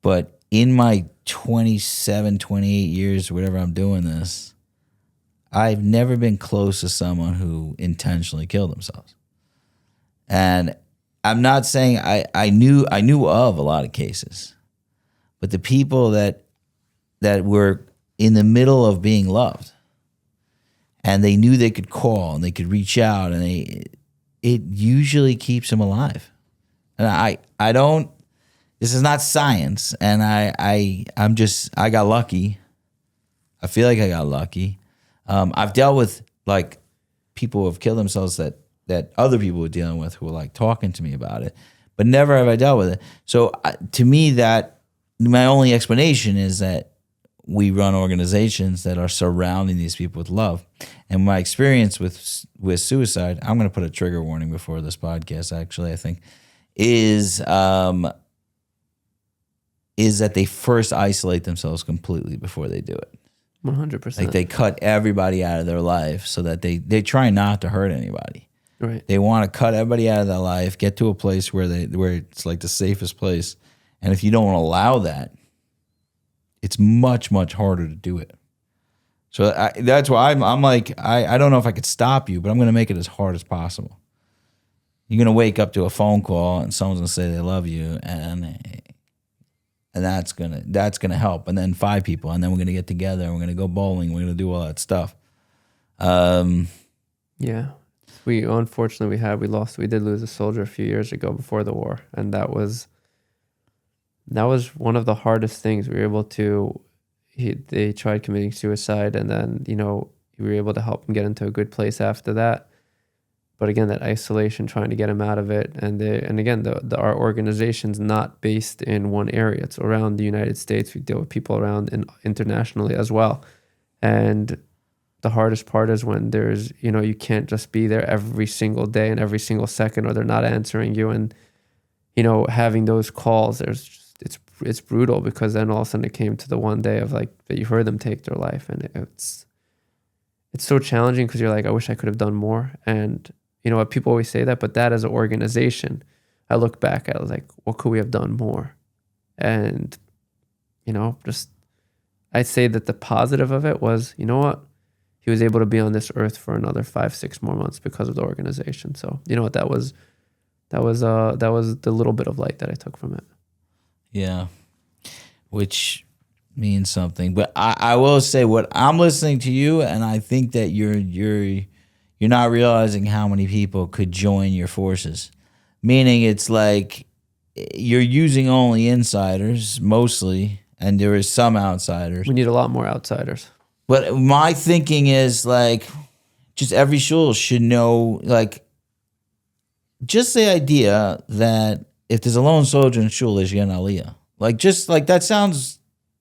But in my 27, 28 years, whatever I'm doing this, I've never been close to someone who intentionally killed themselves. And I'm not saying I knew of a lot of cases, but the people that were in the middle of being loved, and they knew they could call and they could reach out, and it usually keeps them alive. And I don't. This is not science, and I got lucky. I feel like I got lucky. I've dealt with like people who have killed themselves that other people were dealing with, who were like talking to me about it, but never have I dealt with it. So to me, that my only explanation is that we run organizations that are surrounding these people with love. And my experience with suicide, I'm going to put a trigger warning before this podcast, actually, I think, is that they first isolate themselves completely before they do it. 100%. Like they cut everybody out of their life so that they try not to hurt anybody. Right. They want to cut everybody out of their life, get to a place where it's like the safest place. And if you don't allow that, it's much, much harder to do it. So that's why I'm like, I don't know if I could stop you, but I'm going to make it as hard as possible. You're going to wake up to a phone call and someone's going to say they love you, and and that's gonna help. And then 5 people, and then we're gonna get together and we're gonna go bowling. We're gonna do all that stuff. Yeah. We unfortunately we did lose a soldier a few years ago before the war, and that was one of the hardest things. We were able to they tried committing suicide, and then we were able to help him get into a good place after that. But again, that isolation, trying to get him out of it, and again, our organization's not based in one area. It's around the United States. We deal with people around internationally as well, and the hardest part is when there's, you can't just be there every single day and every single second, or they're not answering you. And, having those calls, it's brutal, because then all of a sudden it came to the one day of like, that you heard them take their life. And it's so challenging, because you're like, I wish I could have done more. And, people always say that, but that as an organization, I look back at it like, what could we have done more? And, I'd say that the positive of it was, he was able to be on this earth for another 5-6 more months because of the organization. So that was the little bit of light that I took from it. Yeah, which means something. But I will say, what I'm listening to you, and I think that you're not realizing how many people could join your forces. Meaning, it's like you're using only insiders mostly, and there is some outsiders. We need a lot more outsiders. But my thinking is like, just every shul should know, like, just the idea that if there's a lone soldier in shul, there's an aliyah. Like, just like, that sounds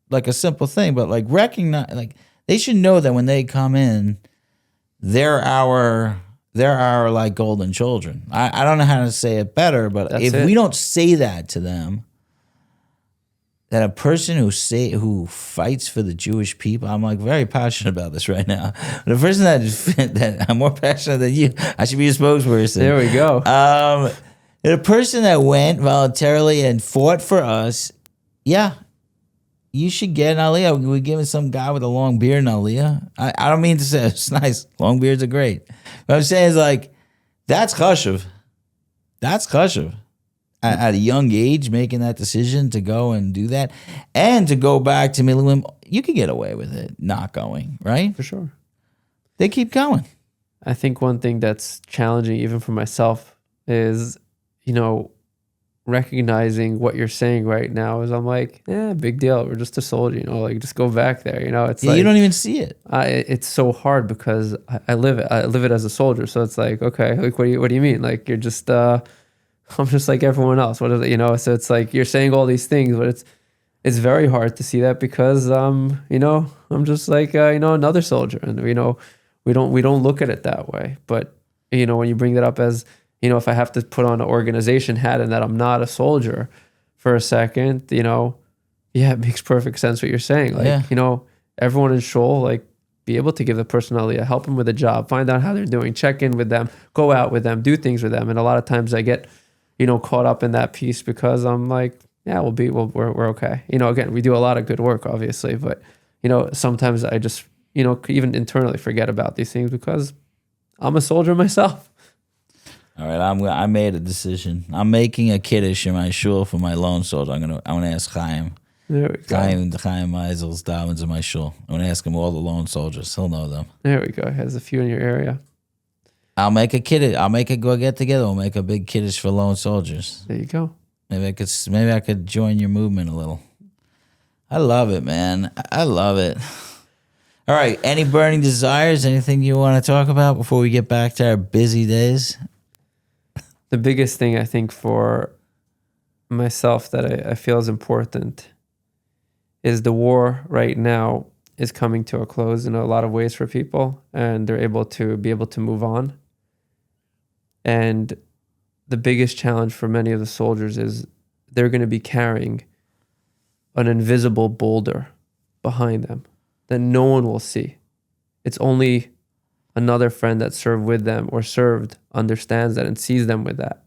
like a simple thing, but like, recognize, like, they should know that when they come in, they're our like golden children. I don't know how to say it better, but if we don't say that to them, that a person who fights for the Jewish people, I'm like very passionate about this right now. The person that I'm more passionate than you, I should be a spokesperson. There we go. The person that went voluntarily and fought for us, yeah, you should get an aliyah. We're giving some guy with a long beard an aliyah. I don't mean to say it's nice. Long beards are great. What I'm saying is, like, that's chashuv. That's chashuv. At a young age, making that decision to go and do that, and to go back to Miluim, you could get away with it not going, right? For sure. They keep going. I think one thing that's challenging even for myself is, recognizing what you're saying right now is, I'm like, big deal. We're just a soldier, like, just go back there. It's like, you don't even see it. It's so hard because I live it as a soldier. So it's like, okay, like, what do you mean? Like, you're just, I'm just like everyone else. What is it? So it's like, you're saying all these things, but it's very hard to see that because, I'm just like, another soldier, and we don't look at it that way. But, when you bring that up as, if I have to put on an organization hat and that I'm not a soldier for a second, it makes perfect sense what you're saying. Like, everyone in shul, like, be able to give the person aliyah, help them with a job, find out how they're doing, check in with them, go out with them, do things with them. And a lot of times I get, caught up in that piece because I'm like, yeah, we're okay. Again, we do a lot of good work, obviously, but, sometimes I just, even internally forget about these things because I'm a soldier myself. All right, I made a decision. I'm making a kiddush in my shul for my lone soldier. I'm gonna ask Chaim. There we go. Chaim Meisel's davens in my shul. I'm gonna ask him all the lone soldiers. He'll know them. There we go. He has a few in your area. I'll make a kiddush. I'll make a go get together. We'll make a big kiddush for lone soldiers. There you go. Maybe I could join your movement a little. I love it, man. I love it. All right. Any burning desires? Anything you want to talk about before we get back to our busy days? The biggest thing I think for myself that I feel is important is the war right now is coming to a close in a lot of ways for people, and they're able to move on. And the biggest challenge for many of the soldiers is they're going to be carrying an invisible boulder behind them that no one will see. It's only another friend that served with them or served understands that and sees them with that.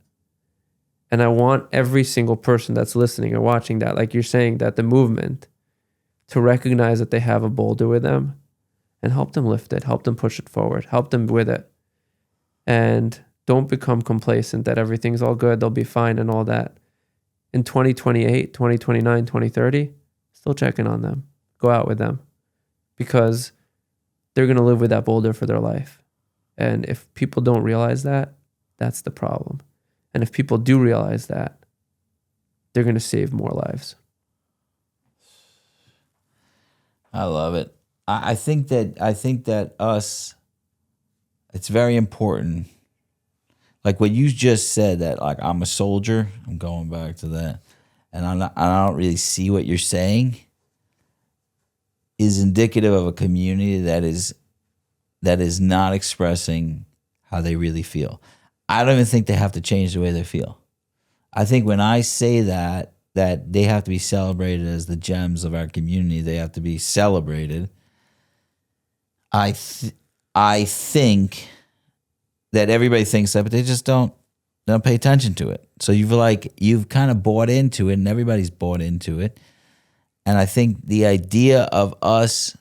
And I want every single person that's listening or watching that, like you're saying, that the movement, to recognize that they have a boulder with them and help them lift it, help them push it forward, help them with it. And don't become complacent that everything's all good, they'll be fine and all that. in 2028, 2029, 2030, still checking on them. Go out with them because they're going to live with that boulder for their life. And if people don't realize that, that's the problem. And if people do realize that, they're going to save more lives. I love it. I think that it's very important. Like what you just said, that like I'm a soldier. I'm going back to that, and I don't really see what you're saying. Is indicative of a community that is not expressing how they really feel. I don't even think they have to change the way they feel. I think when I say that they have to be celebrated as the gems of our community, they have to be celebrated. I think that everybody thinks that, but they just don't pay attention to it. So you've kind of bought into it, and everybody's bought into it. And I think the idea of us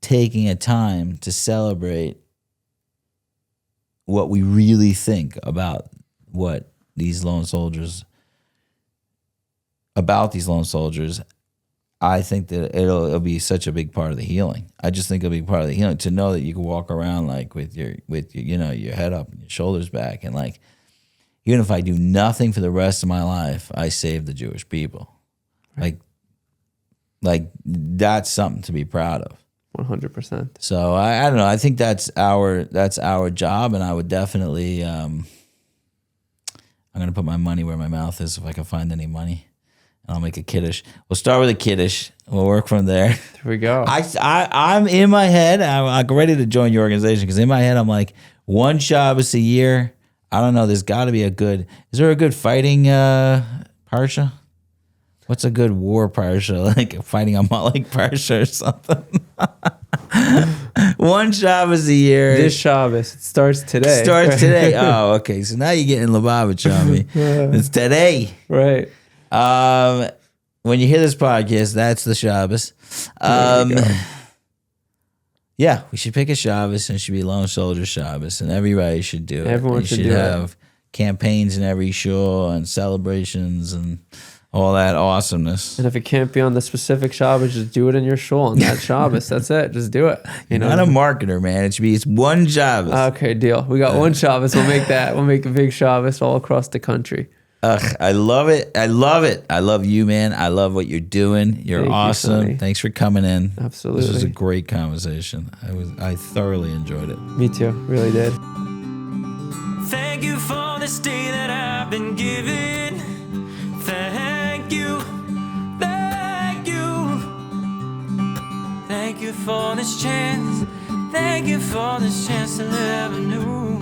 taking a time to celebrate what we really think about these lone soldiers, I think that it'll be such a big part of the healing. I just think it'll be part of the healing to know that you can walk around like with your your head up and your shoulders back, and like even if I do nothing for the rest of my life, I saved the Jewish people. Right. Like that's something to be proud of. 100%. So I don't know. I think that's our job, and I would definitely I'm gonna put my money where my mouth is if I can find any money. I'll make a kiddush. We'll start with a kiddush. We'll work from there. There we go. I'm in my head. I'm ready to join your organization because in my head I'm like one Shabbos a year. I don't know. There's got to be a good. Is there a good fighting parsha? What's a good war parsha? Like fighting a Amalek parsha or something. One Shabbos a year. This Shabbos. It starts today. Oh, okay. So now you're getting Lubavitch on me. It's today. Right. When you hear this podcast, that's the Shabbos. Yeah, we should pick a Shabbos, and it should be Lone Soldier Shabbos, and everybody should do it. Everyone should do have campaigns in every shul and celebrations and all that awesomeness. And if it can't be on the specific Shabbos, just do it in your shul on that Shabbos. That's it. Just do it. You're not a marketer, man. It's one Shabbos. Okay, deal. We got one Shabbos. We'll make that. We'll make a big Shabbos all across the country. I love it. I love you, man. I love what you're doing. You're awesome. Thanks for coming in. Absolutely. This was a great conversation. I thoroughly enjoyed it. Me too. Really did. Thank you for this day that I've been given. Thank you. Thank you. Thank you for this chance. Thank you for this chance to live anew.